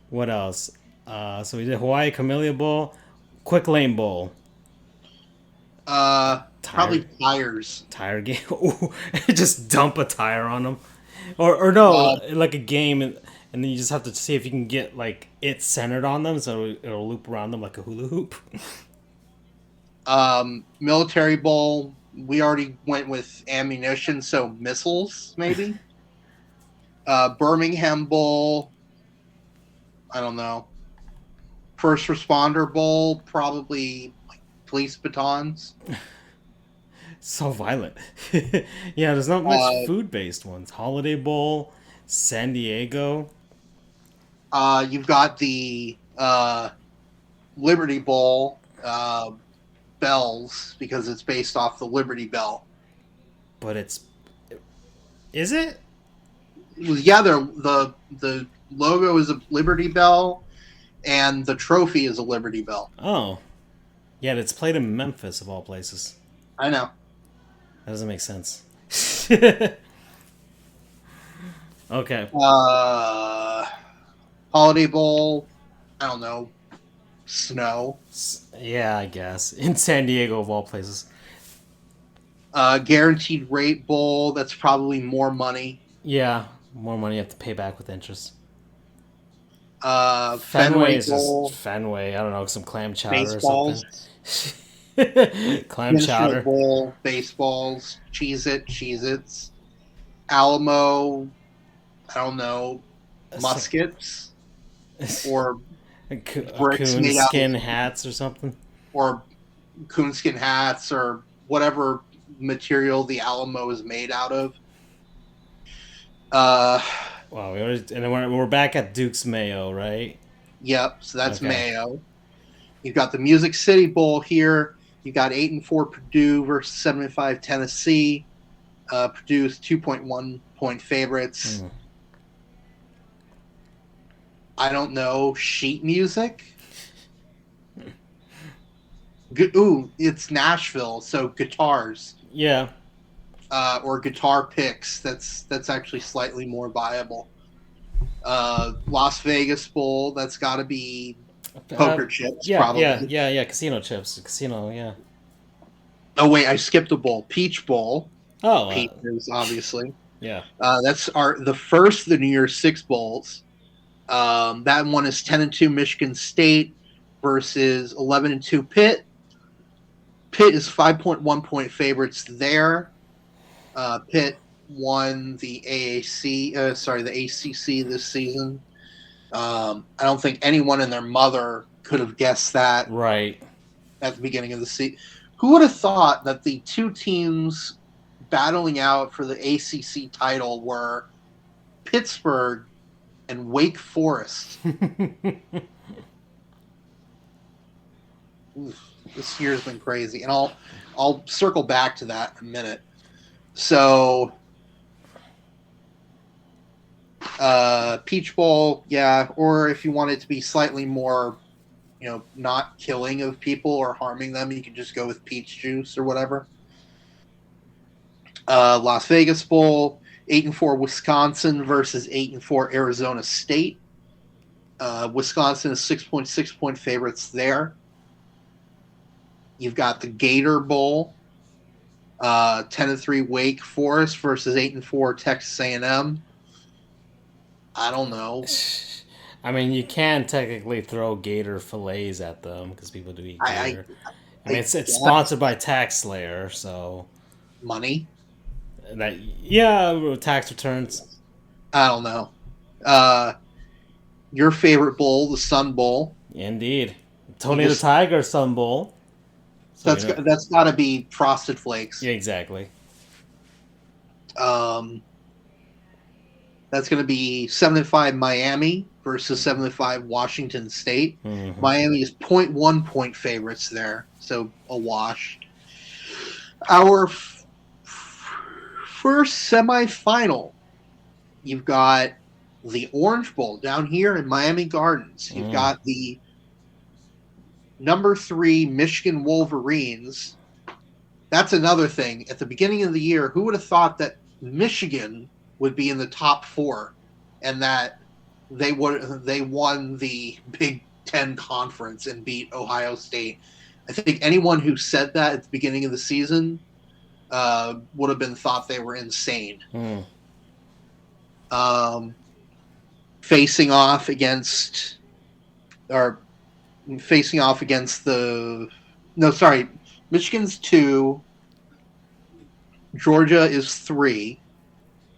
What else? So we did Hawaii Camellia Bowl, Quick Lane Bowl, Probably tires. tire game. Ooh, just dump a tire on them, or no, like a game, and then you just have to see if you can get like it centered on them, so it'll loop around them like a hula hoop. Military Bowl, we already went with ammunition, so missiles, maybe. Birmingham Bowl, I don't know. First Responder Bowl, probably like police batons. So violent. Yeah, there's not much food-based ones. Holiday Bowl, San Diego. You've got the Liberty Bowl bells because it's based off the Liberty Bell. But is it? Yeah, the logo is a Liberty Bell, and the trophy is a Liberty Bell. Oh. Yeah, it's played in Memphis, of all places. I know. That doesn't make sense. Okay. Holiday Bowl, I don't know. Snow. Yeah, I guess. In San Diego, of all places. Guaranteed Rate Bowl, that's probably more money. Yeah, more money you have to pay back with interest. Fenway Fenway is Bowl. just Fenway. I don't know, some clam chowder Baseballs. or something. Clam Minnesota chowder. Bowl, baseballs, Cheez-Its, Alamo, I don't know, muskets, or bricks made out Coonskin hats or something. or coonskin hats, or whatever material the Alamo is made out of. Wow, and then we're back at Duke's Mayo, right? Yep, so that's Okay. Mayo. You've got the Music City Bowl here. You got 8-4 Purdue versus 7-5 Tennessee. Purdue's 2.1 point favorites. I don't know, sheet music. Ooh, it's Nashville, so guitars. Yeah. Or guitar picks. That's actually slightly more viable. Las Vegas Bowl. That's got to be poker chips. Yeah, probably. yeah. Casino chips. Casino, yeah. Oh wait, I skipped a bowl. Peach Bowl. Oh, Peaches, obviously. yeah. That's the first of the New Year's Six bowls. That one is 10-2 Michigan State versus 11-2 Pitt. Pitt is 5.1 point favorites there. Pitt won the the ACC this season. I don't think anyone and their mother could have guessed that Right. at the beginning of the season. Who would have thought that the two teams battling out for the ACC title were Pittsburgh and Wake Forest? Oof, this year's been crazy, and I'll circle back to that in a minute. So, Peach Bowl, yeah, or if you want it to be slightly more, not killing of people or harming them. You can just go with peach juice or whatever. Las Vegas Bowl, 8-4 Wisconsin versus 8-4 Arizona State. Wisconsin is 6.6 point favorites there. You've got the Gator Bowl, 10-3 Wake Forest versus 8-4 Texas A&M. I don't know. I mean, you can technically throw gator fillets at them because people do eat gator. I mean, it's sponsored by Tax Slayer, so money. Tax returns. I don't know. Your favorite bowl, the Sun Bowl. Indeed, Tony the Tiger Sun Bowl. So that's got to be Frosted Flakes. Yeah, exactly. That's going to be 7-5 Miami versus 7-5 Washington State. Mm-hmm. Miami is 0.1 point favorites there, so a wash. Our first semifinal, you've got the Orange Bowl down here in Miami Gardens. You've got the number 3 Michigan Wolverines. That's another thing. At the beginning of the year, who would have thought that Michigan would be in the top 4 and that they won the Big Ten Conference and beat Ohio State? I think anyone who said that at the beginning of the season would have been thought they were insane. Facing off against Michigan's 2, Georgia is 3,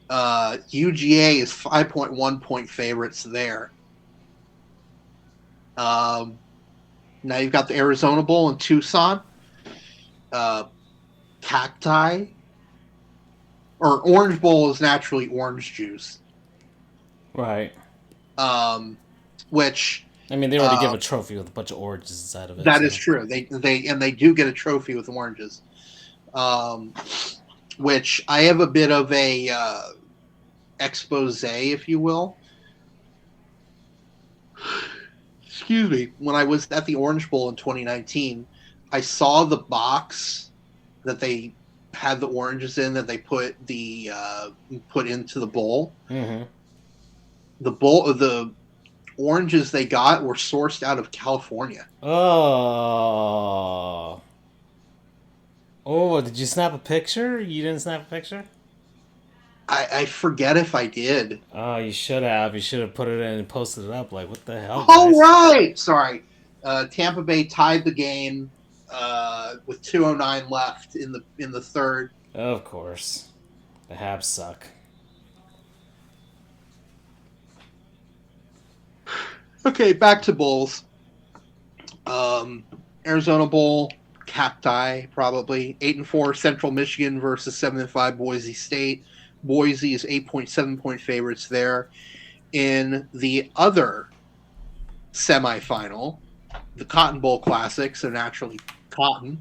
UGA is 5.1 point favorites there. Now you've got the Arizona Bowl in Tucson, Cacti, or Orange Bowl is naturally orange juice, right? Which, I mean, they already give a trophy with a bunch of oranges inside of it. That is true. They do get a trophy with oranges, which I have a bit of a expose, if you will. Excuse me. When I was at the Orange Bowl in 2019, I saw the box that they had the oranges in that they put into the bowl. Mm-hmm. The oranges they got were sourced out of California. Oh, did you snap a picture? You didn't snap a picture? I forget if I did. Oh, you should have. You should have put it in and posted it up. Like, what the hell, guys? Oh, right! Sorry. Tampa Bay tied the game with 2:09 left in the third. Of course. The Habs suck. Okay, back to Bulls. Arizona Bowl, Cacti, probably. 8-4 Central Michigan versus 7-5 Boise State. Boise is 8.7 point favorites there. In the other semifinal, the Cotton Bowl Classic, so naturally Cotton.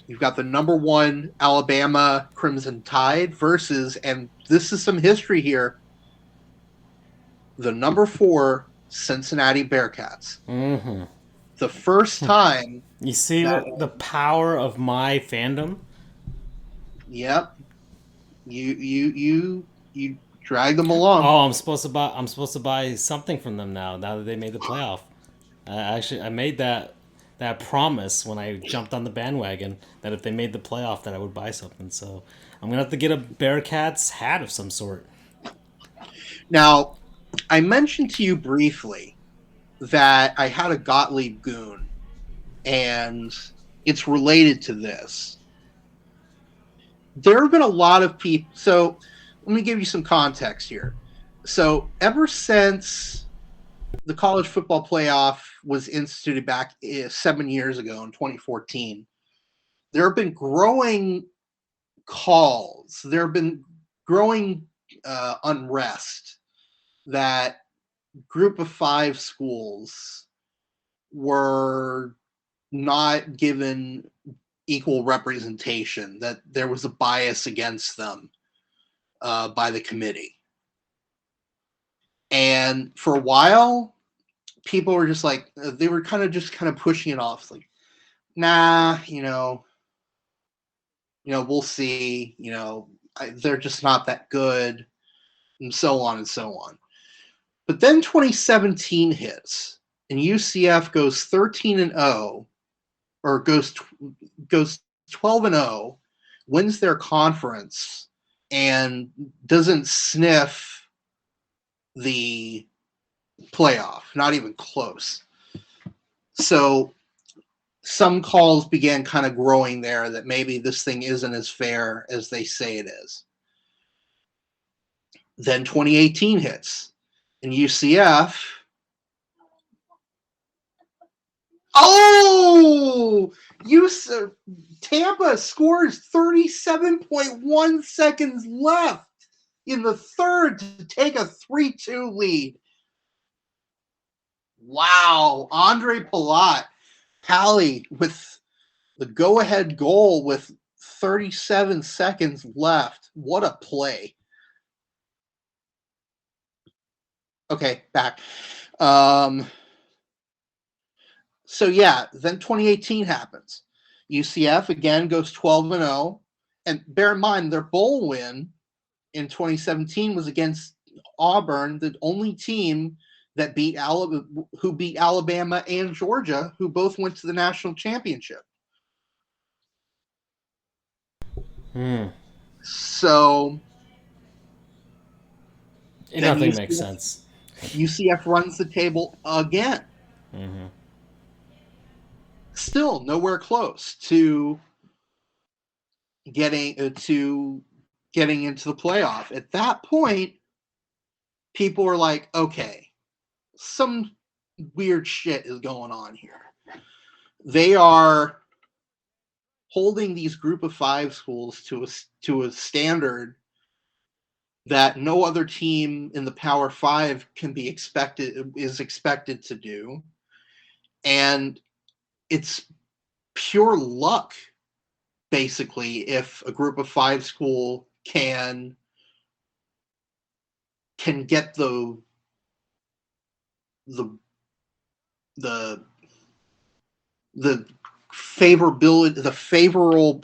You've got the number 1 Alabama Crimson Tide versus, and this is some history here, the number 4 Cincinnati Bearcats. Mm-hmm. The first time. You see the power of my fandom? Yep. You drag them along. Oh, I'm supposed to buy something from them now that they made the playoff. I made that promise when I jumped on the bandwagon that if they made the playoff that I would buy something. So I'm gonna have to get a Bearcats hat of some sort. Now, I mentioned to you briefly that I had a Gottlieb goon, and it's related to this. There have been a lot of people. So let me give you some context here. So ever since the college football playoff was instituted back 7 years ago in 2014, there have been growing calls. There have been growing unrest that group of 5 schools were not given equal representation, that there was a bias against them by the committee. And for a while, people were just like, they were kind of pushing it off. It's like, nah, we'll see. They're just not that good, and so on and so on. But then 2017 hits, and UCF goes 13-0, or goes 12-0, wins their conference, and doesn't sniff the playoff, not even close. So some calls began kind of growing there that maybe this thing isn't as fair as they say it is. Then 2018 hits, and UCF. Oh! Tampa scores 37.1 seconds left in the third to take a 3-2 lead. Wow. Andre Palat tallied with the go-ahead goal with 37 seconds left. What a play. Okay, back. So yeah, then 2018 happens. UCF again goes 12-0, and bear in mind their bowl win in 2017 was against Auburn, the only team that beat Alabama and Georgia, who both went to the national championship. So nothing makes sense. UCF runs the table again. Mm-hmm. Still nowhere close to getting into the playoff. At that point, people were like, okay, some weird shit is going on here. They are holding these group of 5 schools to a standard that no other team in the Power 5 is expected to do. And it's pure luck, basically, if a group of 5 school can get the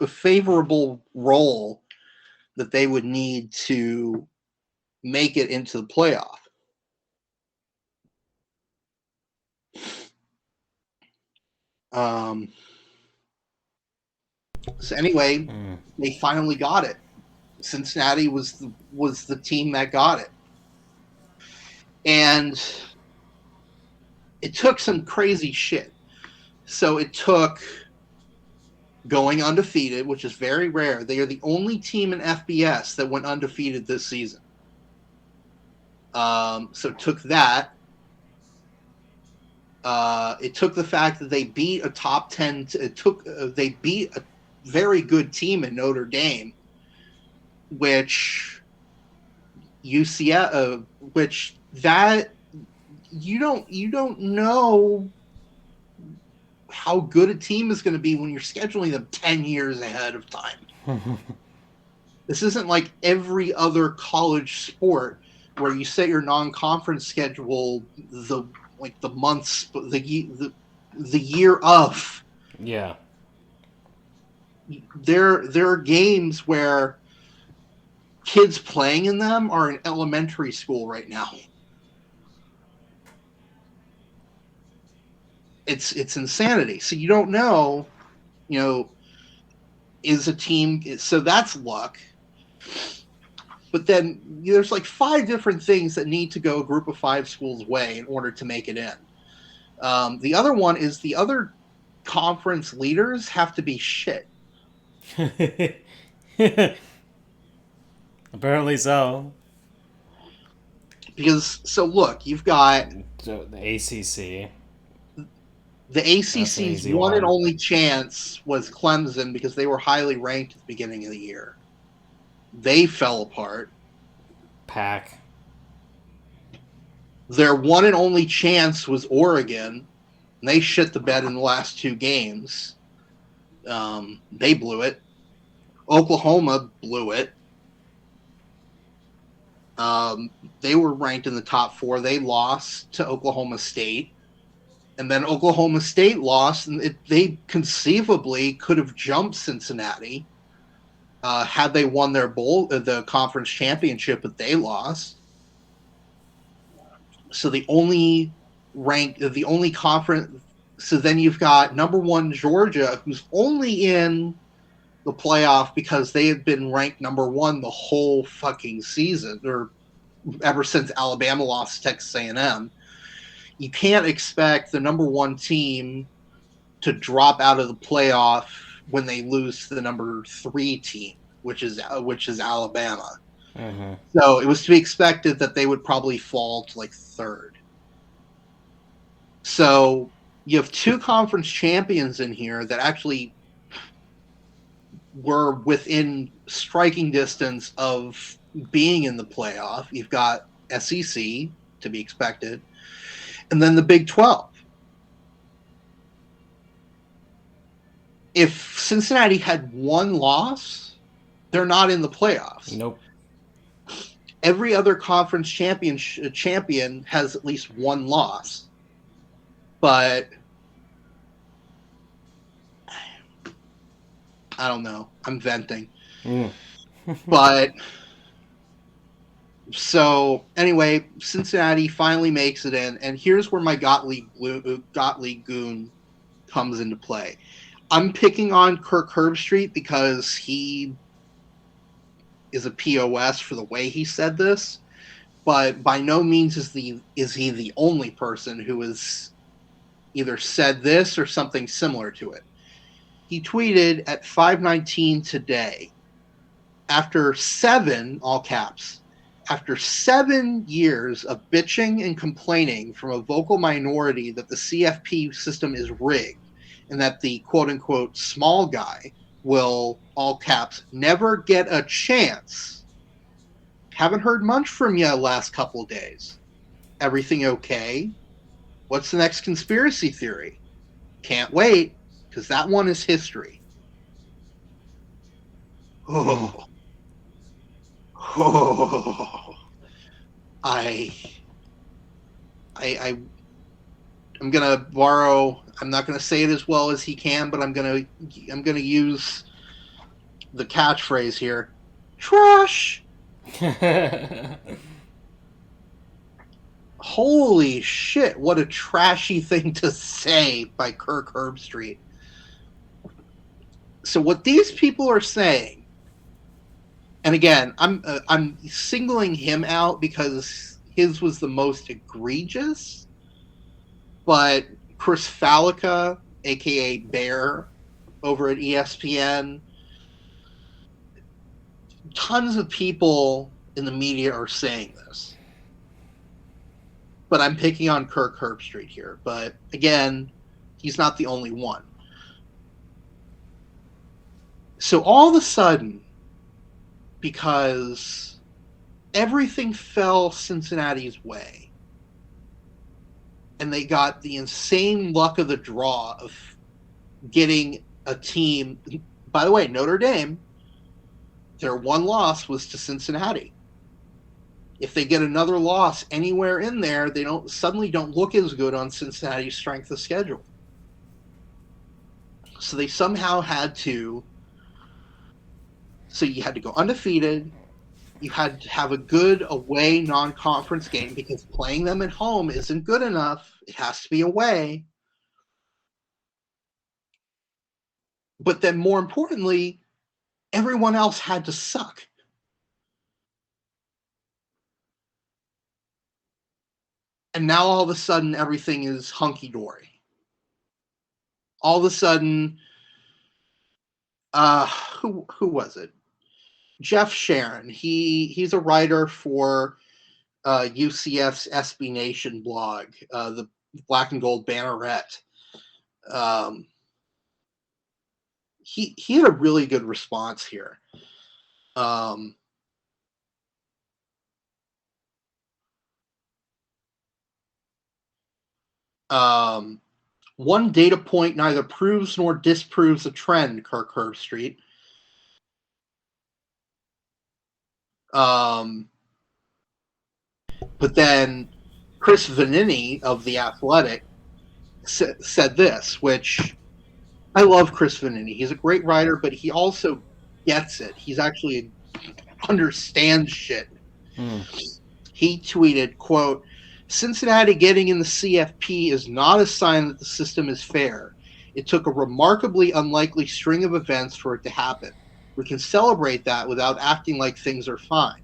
favorable role that they would need to make it into the playoff. So anyway, they finally got it. Cincinnati was the team that got it. And it took some crazy shit. So it took going undefeated, which is very rare. They are the only team in FBS that went undefeated this season. So it took that. It took the fact that they beat a top 10. They beat a very good team in Notre Dame, which UCF, which that you don't know how good a team is going to be when you're scheduling them 10 years ahead of time. This isn't like every other college sport where you set your non-conference schedule the year of. Yeah. There are games where kids playing in them are in elementary school right now. It's insanity. So you don't know, is a team. So that's luck. But then there's like 5 different things that need to go a group of 5 schools' way in order to make it in. The other one is the other conference leaders have to be shit. Apparently so. Because, so look, you've got the ACC. The ACC's one and only chance was Clemson because they were highly ranked at the beginning of the year. They fell apart. Pack. Their one and only chance was Oregon. And they shit the bed in the last 2 games. They blew it. Oklahoma blew it. They were ranked in the top 4. They lost to Oklahoma State. And then Oklahoma State lost, and they conceivably could have jumped Cincinnati had they won their the conference championship, but they lost. So the only conference. So then you've got number one Georgia, who's only in the playoff because they had been ranked number one the whole fucking season, or ever since Alabama lost to Texas A&M. You can't expect the number one team to drop out of the playoff when they lose to the number three team, which is Alabama. Mm-hmm. So it was to be expected that they would probably fall to like third. So you have two conference champions in here that actually were within striking distance of being in the playoff. You've got SEC, to be expected, and then the Big 12. If Cincinnati had one loss, they're not in the playoffs. Nope. Every other conference champion has at least one loss. But I don't know. I'm venting. But so anyway, Cincinnati finally makes it in, and here's where my Gottlieb goon comes into play. I'm picking on Kirk Herbstreit because he is a POS for the way he said this, but by no means is he the only person who has either said this or something similar to it. He tweeted at 5:19 today, after 7, all caps, after 7 years of bitching and complaining from a vocal minority that the CFP system is rigged and that the quote-unquote small guy will, all caps, never get a chance. Haven't heard much from you last couple days. Everything okay? What's the next conspiracy theory? Can't wait, because that one is history. Oh. I'm gonna borrow. I'm not gonna say it as well as he can, but I'm gonna use the catchphrase here. Trash. Holy shit! What a trashy thing to say by Kirk Herbstreit. So what these people are saying, and again, I'm singling him out because his was the most egregious. But Chris Fallica, aka Bear, over at ESPN, tons of people in the media are saying this. But I'm picking on Kirk Herbstreit here. But again, he's not the only one. So all of a sudden, because everything fell Cincinnati's way, and they got the insane luck of the draw of getting a team. By the way, Notre Dame, their one loss was to Cincinnati. If they get another loss anywhere in there, they don't look as good on Cincinnati's strength of schedule. So they somehow had to. So you had to go undefeated. You had to have a good away non-conference game because playing them at home isn't good enough. It has to be away. But then more importantly, everyone else had to suck. And now all of a sudden everything is hunky-dory. All of a sudden, who was it? Jeff Sharon. He's a writer for UCF's SB Nation blog, the Black and Gold Banneret. He had a really good response here. One data point neither proves nor disproves a trend, Kirk Herbstreit. But then Chris Vanini of The Athletic said this, which I love Chris Vanini. He's a great writer, but he also gets it. He's actually understands shit. He tweeted, quote, Cincinnati getting in the CFP is not a sign that the system is fair. It took a remarkably unlikely string of events for it to happen. We can celebrate that without acting like things are fine.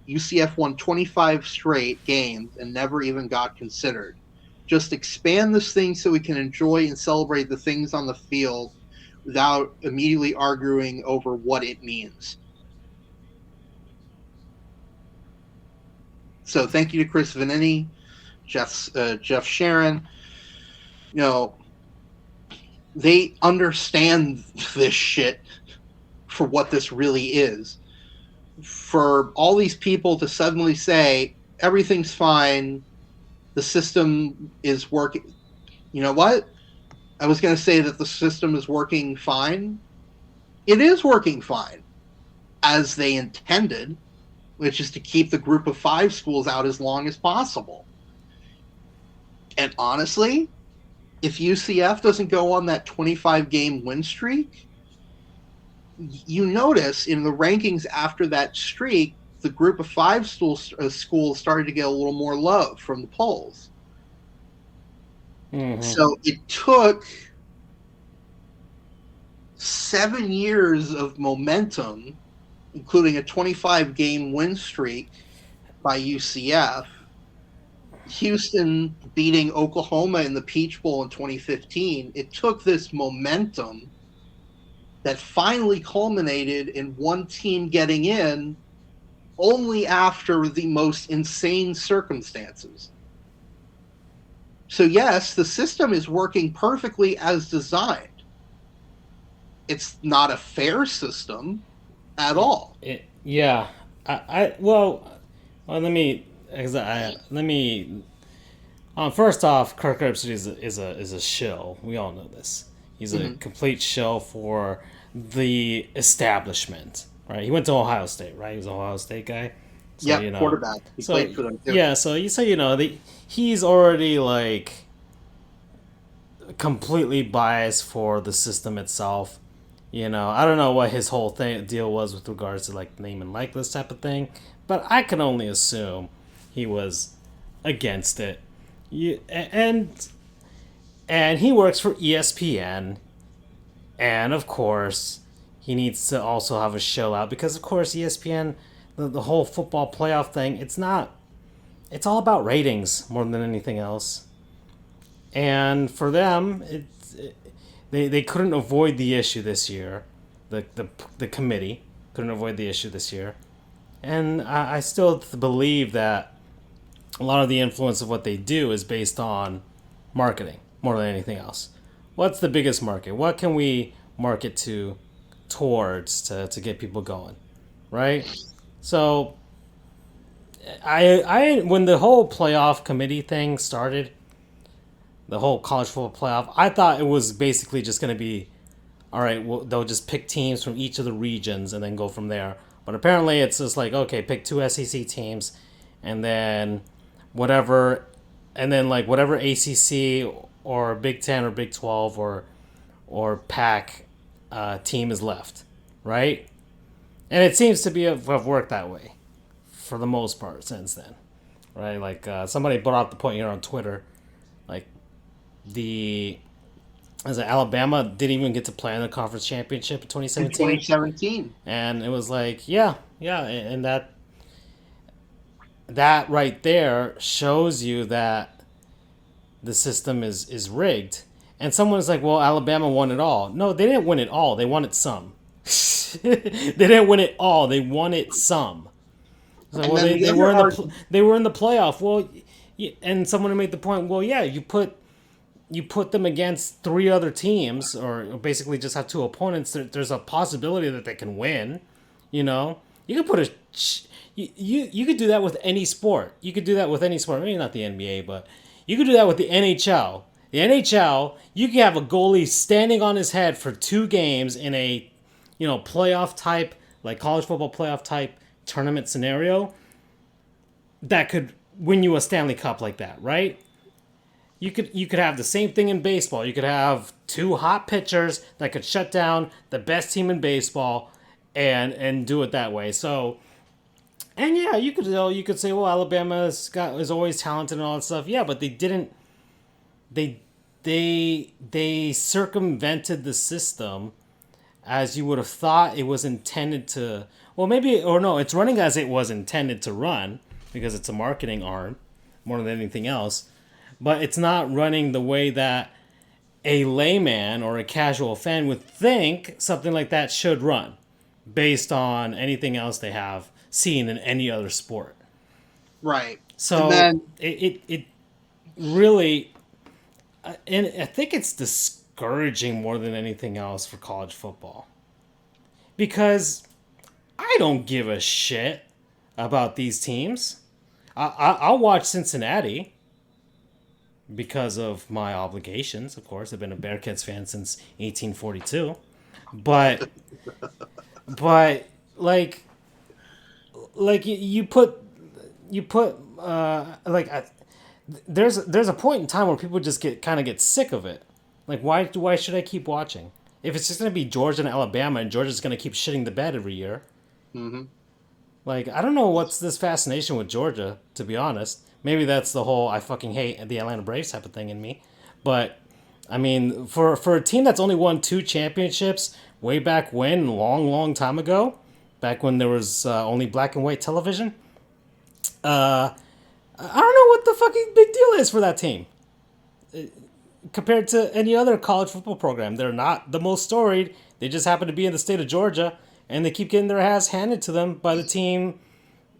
UCF won 25 straight games and never even got considered. Just expand this thing so we can enjoy and celebrate the things on the field without immediately arguing over what it means. So thank you to Chris Vanini, Jeff Sharon. You know, they understand this shit for what this really is. For all these people to suddenly say everything's fine, the system is working. You know what? I was going to say that the system is working fine. It is working fine, as they intended, which is to keep the group of 5 schools out as long as possible. And honestly, if UCF doesn't go on that 25-game win streak, you notice in the rankings after that streak, the group of 5 schools started to get a little more love from the polls. Mm-hmm. So it took 7 years of momentum, including a 25-game win streak by UCF, Houston beating Oklahoma in the Peach Bowl in 2015. It took this momentum that finally culminated in one team getting in only after the most insane circumstances. So yes, the system is working perfectly as designed. It's not a fair system at all. First off, Kirk Herbstreit is a shill. We all know this. He's a complete shill for the establishment, right? He went to Ohio State, right? He was an Ohio State guy. So, quarterback. He played for them too. Yeah, so he's already like completely biased for the system itself. You know, I don't know what his whole deal was with regards to like name and likeness type of thing, but I can only assume he was against it. And he works for ESPN, and of course he needs to also have a show out because of course ESPN, the whole football playoff thing, it's all about ratings more than anything else. And for them, they couldn't avoid the issue this year. The committee couldn't avoid the issue this year. And I still believe that a lot of the influence of what they do is based on marketing more than anything else. What's the biggest market? What can we market towards to get people going, right? So I when the whole playoff committee thing started, the whole college football playoff, I thought it was basically just going to be, all right, well, they'll just pick teams from each of the regions and then go from there. But apparently it's just like, okay, pick 2 SEC teams and then whatever ACC or Big 10 or Big 12 or Pac team is left, right? And it seems to have worked that way for the most part since then, right? Like somebody brought up the point here on Twitter, like Alabama didn't even get to play in the conference championship in 2017. In 2017. And it was like, yeah, and that right there shows you that the system is rigged. And someone is like, well, Alabama won it all. No, they didn't win it all. They won it some. They didn't win it all. They won it some. So, well, they were in the playoff. Well, and someone made the point, well, yeah, you put them against 3 other teams, or basically just have 2 opponents. There's a possibility that they can win. You know, you could put you could do that with any sport. You could do that with any sport. Maybe not the NBA, but you could do that with the NHL. The NHL, you can have a goalie standing on his head for 2 games in a, playoff type, like college football playoff type tournament scenario that could win you a Stanley Cup like that, right? you could have the same thing in baseball. You could have two hot pitchers that could shut down the best team in baseball, and do it that way. So, and yeah, you could say, well, Alabama is always talented and all that stuff. Yeah, but they didn't. They circumvented the system as you would have thought it was intended to. Well, maybe, or no, it's running as it was intended to run because it's a marketing arm more than anything else. But it's not running the way that a layman or a casual fan would think something like that should run based on anything else they have seen in any other sport. Right. So And then it really, and I think it's discouraging more than anything else for college football because I don't give a shit about these teams. I'll watch Cincinnati because of my obligations, of course. I've been a Bearcats fan since 1842. But like there's a point in time where people just get sick of it. Like why should I keep watching? If it's just going to be Georgia and Alabama and Georgia's going to keep shitting the bed every year. mm-hmm. Like, I don't know what's this fascination with Georgia, to be honest. Maybe that's the whole I fucking hate the Atlanta Braves type of thing in me. But, I mean, for a team that's only won 2 championships way back when, long, long time ago, back when there was only black and white television, I don't know what the fucking big deal is for that team. Compared to any other college football program. They're not the most storied. They just happen to be in the state of Georgia, and they keep getting their ass handed to them by the team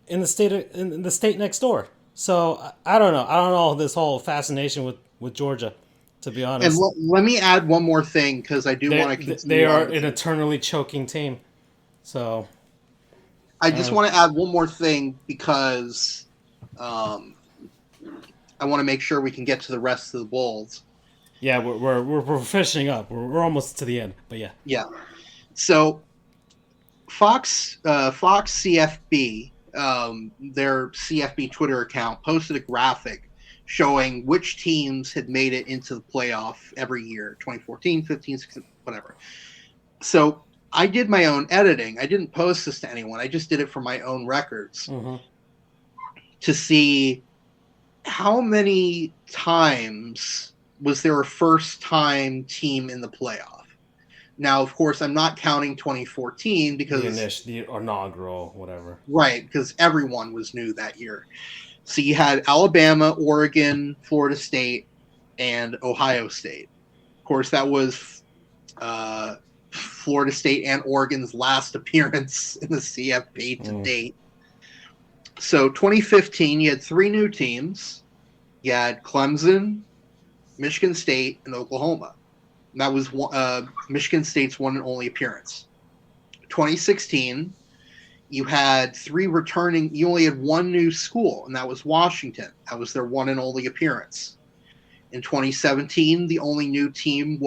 in the state next door. So I don't know. I don't know this whole fascination with Georgia, to be honest. And let me add one more thing because I do want to continue. They are an eternally choking team. So I just want to add one more thing because I want to make sure we can get to the rest of the Bulls. Yeah, we're finishing up. We're almost to the end, but yeah. Yeah. So Fox CFB, their CFB Twitter account, posted a graphic showing which teams had made it into the playoff every year, 2014, 15, 16, whatever. So I did my own editing. I didn't post this to anyone. I just did it for my own records to see how many times was there a first-time team in the playoff. Now, of course, I'm not counting 2014 because the inaugural, whatever. Right, because everyone was new that year. So you had Alabama, Oregon, Florida State, and Ohio State. Of course, that was Florida State and Oregon's last appearance in the CFP to date. So 2015, you had 3 new teams. You had Clemson, Michigan State, and Oklahoma. And that was Michigan State's one and only appearance. 2016, you had 3 returning. You only had 1 new school, and that was Washington. That was their one and only appearance. In 2017, the only new team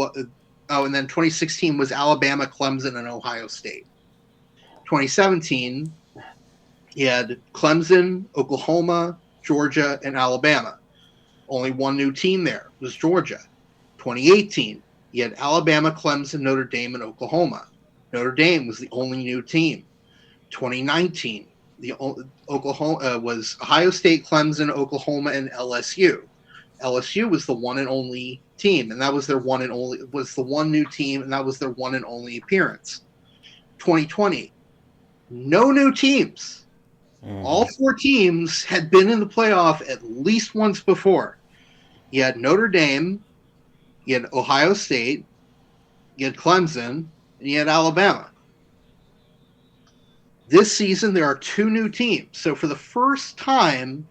and then 2016 was Alabama, Clemson, and Ohio State. 2017, you had Clemson, Oklahoma, Georgia, and Alabama. Only 1 new team there was Georgia. 2018, you had Alabama, Clemson, Notre Dame, and Oklahoma. Notre Dame was the only new team. 2019, the Oklahoma was Ohio State, Clemson, Oklahoma, and LSU. LSU was the one and only team, and that was their one and only was the one new team, and that was their one and only appearance. 2020, no new teams. All 4 teams had been in the playoff at least once before. You had Notre Dame, you had Ohio State, you had Clemson, and you had Alabama. This season, there are 2 new teams. So for the first time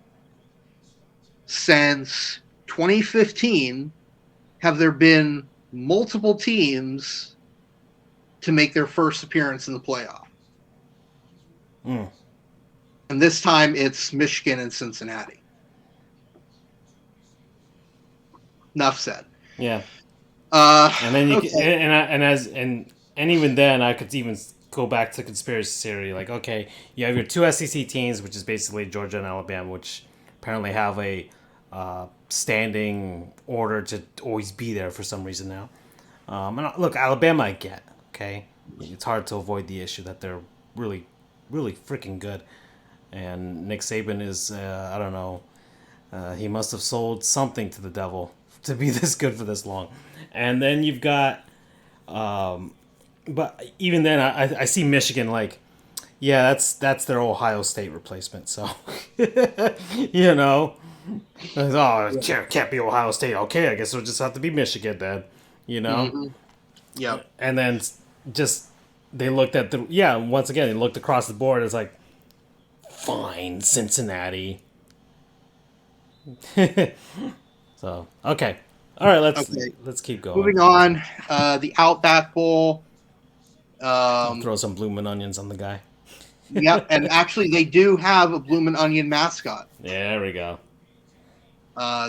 since 2015, have there been multiple teams to make their first appearance in the playoff. And this time it's Michigan and Cincinnati. Enough said. Yeah. And then and even then I could even go back to conspiracy theory. Like, okay, you have your 2 SEC teams, which is basically Georgia and Alabama, which apparently have a standing order to always be there for some reason now. And look, Alabama, I get. Okay, it's hard to avoid the issue that they're really, really freaking good. And Nick Saban is, I don't know, he must have sold something to the devil to be this good for this long. And then you've got, but even then, I see Michigan like, yeah, that's their Ohio State replacement. So, you know, oh, it can't be Ohio State. Okay, I guess it'll just have to be Michigan then. You know. Mm-hmm. Yep. And then just they looked at once again they looked across the board. It's like, fine, Cincinnati. So okay, all right, let's keep going. Moving on, the Outback Bowl. Throw some bloomin' onions on the guy. Yep, and actually they do have a bloomin' onion mascot. Yeah, there we go.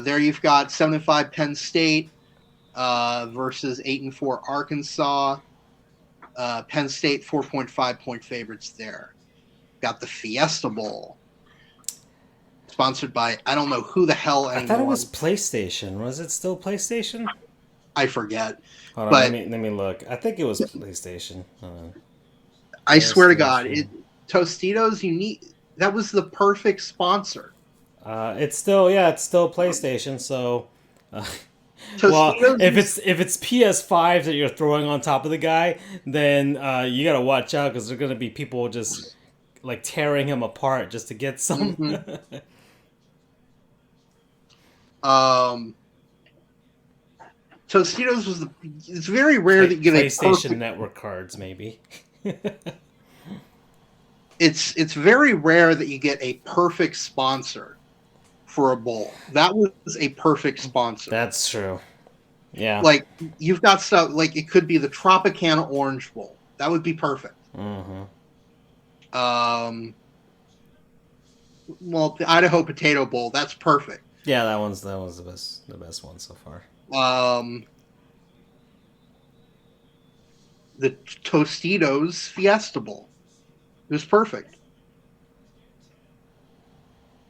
There you've got 7-5 Penn State versus 8-4 Arkansas. Penn State 4.5 point favorites there. Got the Fiesta Bowl, sponsored by I don't know who the hell anymore. I thought it was PlayStation. Was it still PlayStation? I forget. Hold on, let me look. I think it was PlayStation. I swear to God, Tostitos. That was the perfect sponsor. It's still PlayStation. So, well, if it's PS5 that you're throwing on top of the guy, then you gotta watch out because there's gonna be people just like tearing him apart just to get some. Mm-hmm. Tostitos it's very rare that you get PlayStation Network cards, maybe. It's very rare that you get a perfect sponsor for a bowl. That was a perfect sponsor. That's true. Yeah. Like you've got stuff like it could be the Tropicana Orange Bowl. That would be perfect. Mm-hmm. Well, the Idaho Potato Bowl, that's perfect. Yeah, that was the best one so far. The Tostitos Fiesta Bowl. It was perfect.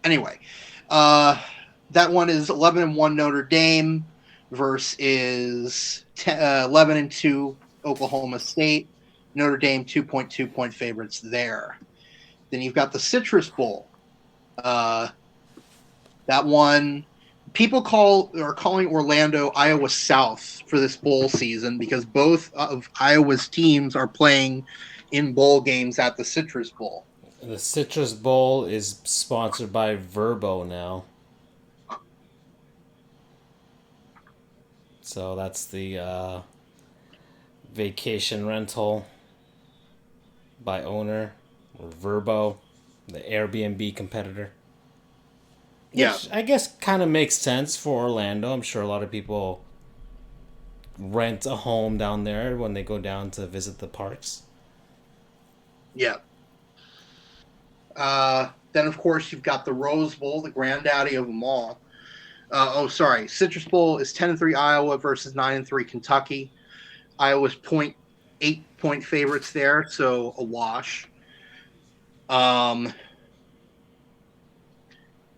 Anyway, that one is 11-1 Notre Dame versus 11-2 Oklahoma State. Notre Dame 2.2 point favorites there. Then you've got the Citrus Bowl. That one, people are calling Orlando Iowa South for this bowl season because both of Iowa's teams are playing in bowl games at the Citrus Bowl. The Citrus Bowl is sponsored by Verbo now. So that's the vacation rental by owner or Verbo, the Airbnb competitor. Yeah. Which I guess kind of makes sense for Orlando. I'm sure a lot of people rent a home down there when they go down to visit the parks. Yeah. Then, of course, you've got the Rose Bowl, the granddaddy of them all. Citrus Bowl is 10-3 Iowa versus 9-3 Kentucky. Iowa's 0.8 point favorites there, so a wash.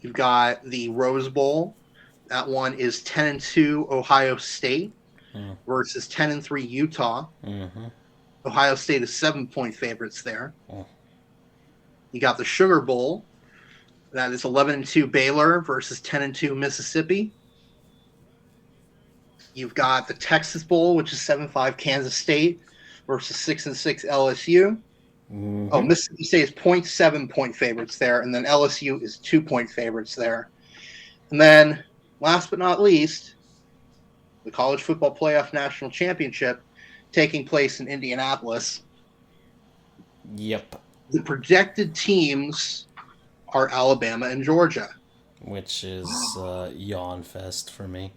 You've got the Rose Bowl. That one is 10-2 Ohio State versus 10-3 Utah. Mm-hmm. Ohio State is 7 point favorites there. You got the Sugar Bowl. That is 11-2 Baylor versus 10-2 Mississippi. You've got the Texas Bowl, which is 7-5 Kansas State versus 6-6 LSU. Mm-hmm. Oh, Mississippi State is 0.7 point favorites there, and then LSU is 2 point favorites there. And then, last but not least, the College Football Playoff National Championship taking place in Indianapolis. Yep. The projected teams are Alabama and Georgia. Which is yawn fest for me.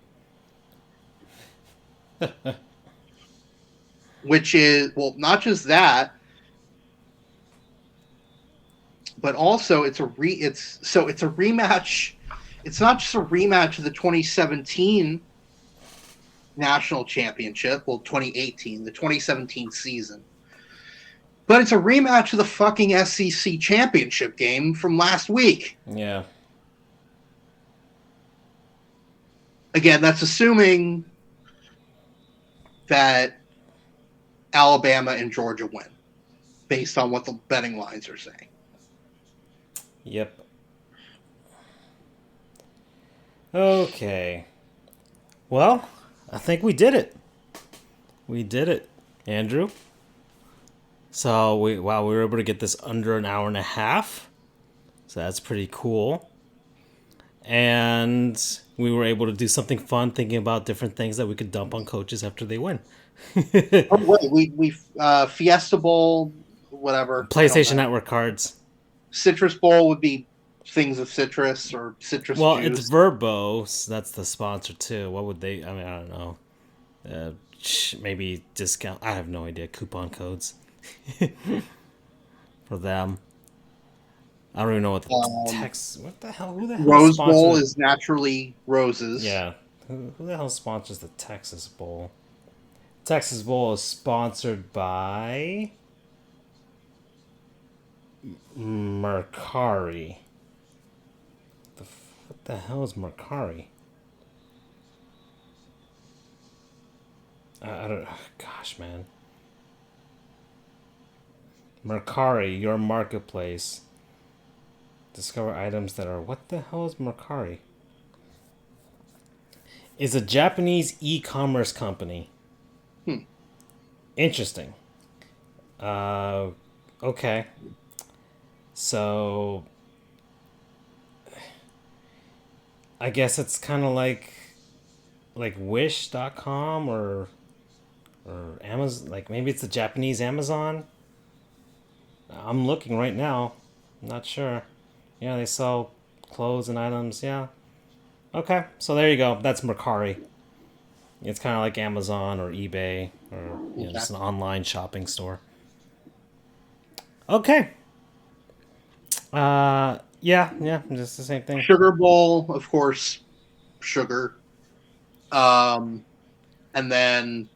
Which is, well, not just that, but also it's a rematch. It's not just a rematch of the 2017 national championship, well, 2018, the 2017 season. But it's a rematch of the fucking SEC championship game from last week. Yeah. again, that's assuming that Alabama and Georgia win, based on what the betting lines are saying. Yep. Okay. Well, I think we did it. We did it, Andrew. So we were able to get this under an hour and a half. So that's pretty cool. And we were able to do something fun, thinking about different things that we could dump on coaches after they win. Oh wait, we Fiesta Bowl, whatever. PlayStation Network cards. Citrus Bowl would be things of citrus or citrus Well, juice. it's Verbo, so that's the sponsor too. What would they? I mean, I don't know. Maybe discount. I have no idea. Coupon codes for them. I don't even know what the text. What the hell? Who the hell? Rose Bowl is naturally roses. Yeah. Who the hell sponsors the Texas Bowl? Texas Bowl is sponsored by Mercari. What the hell is Mercari? I don't. Gosh, man. Mercari, your marketplace. Discover items that are. What the hell is Mercari? It's a Japanese e-commerce company. Interesting. Okay. So I guess it's kind of like wish.com or Amazon, like maybe it's the Japanese Amazon. I'm looking right now. I'm not sure. Yeah, they sell clothes and items. Yeah. Okay, so there you go. That's Mercari. It's kind of like Amazon or eBay or just an online shopping store. Okay. Yeah, just the same thing. Sugar Bowl, of course, sugar. And then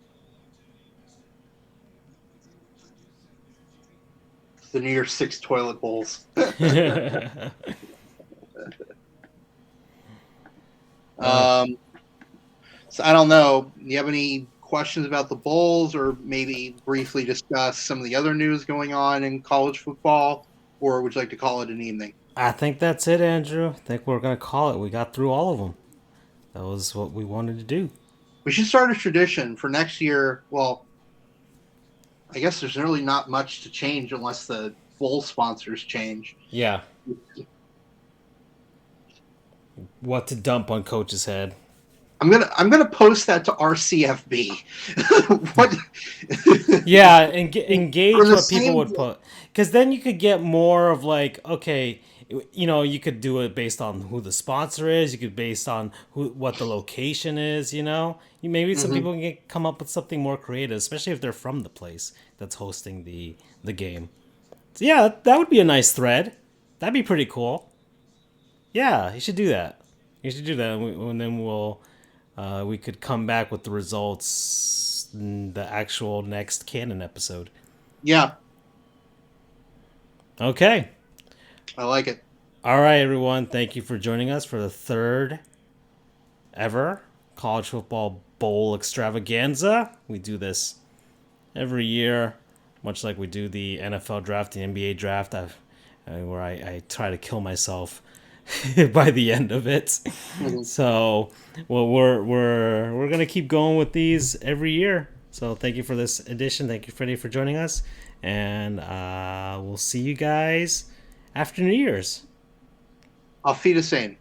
the New Year's 6 toilet bowls. So I don't know. Do you have any questions about the bowls, or maybe briefly discuss some of the other news going on in college football, or would you like to call it an evening? I think that's it, Andrew. I think we're going to call it. We got through all of them. That was what we wanted to do. We should start a tradition for next year. Well, I guess there's really not much to change unless the bowl sponsors change. Yeah. What to dump on Coach's head. I'm gonna post that to RCFB. What? Yeah, engage what people would put, because then you could get more of like, okay, you could do it based on who the sponsor is. You could based on what the location is. Maybe some people can come up with something more creative, especially if they're from the place that's hosting the game. So yeah, that would be a nice thread. That'd be pretty cool. Yeah, you should do that. And then we could come back with the results in the actual next canon episode. Yeah. Okay. I like it. All right, everyone. Thank you for joining us for the third ever College Football Bowl Extravaganza. We do this every year, much like we do the NFL draft, the NBA draft, where I try to kill myself by the end of it. So, well, we're gonna keep going with these every year. So, thank you for this edition. Thank you, Freddie, for joining us, and we'll see you guys after New Year's. Auf Wiedersehen.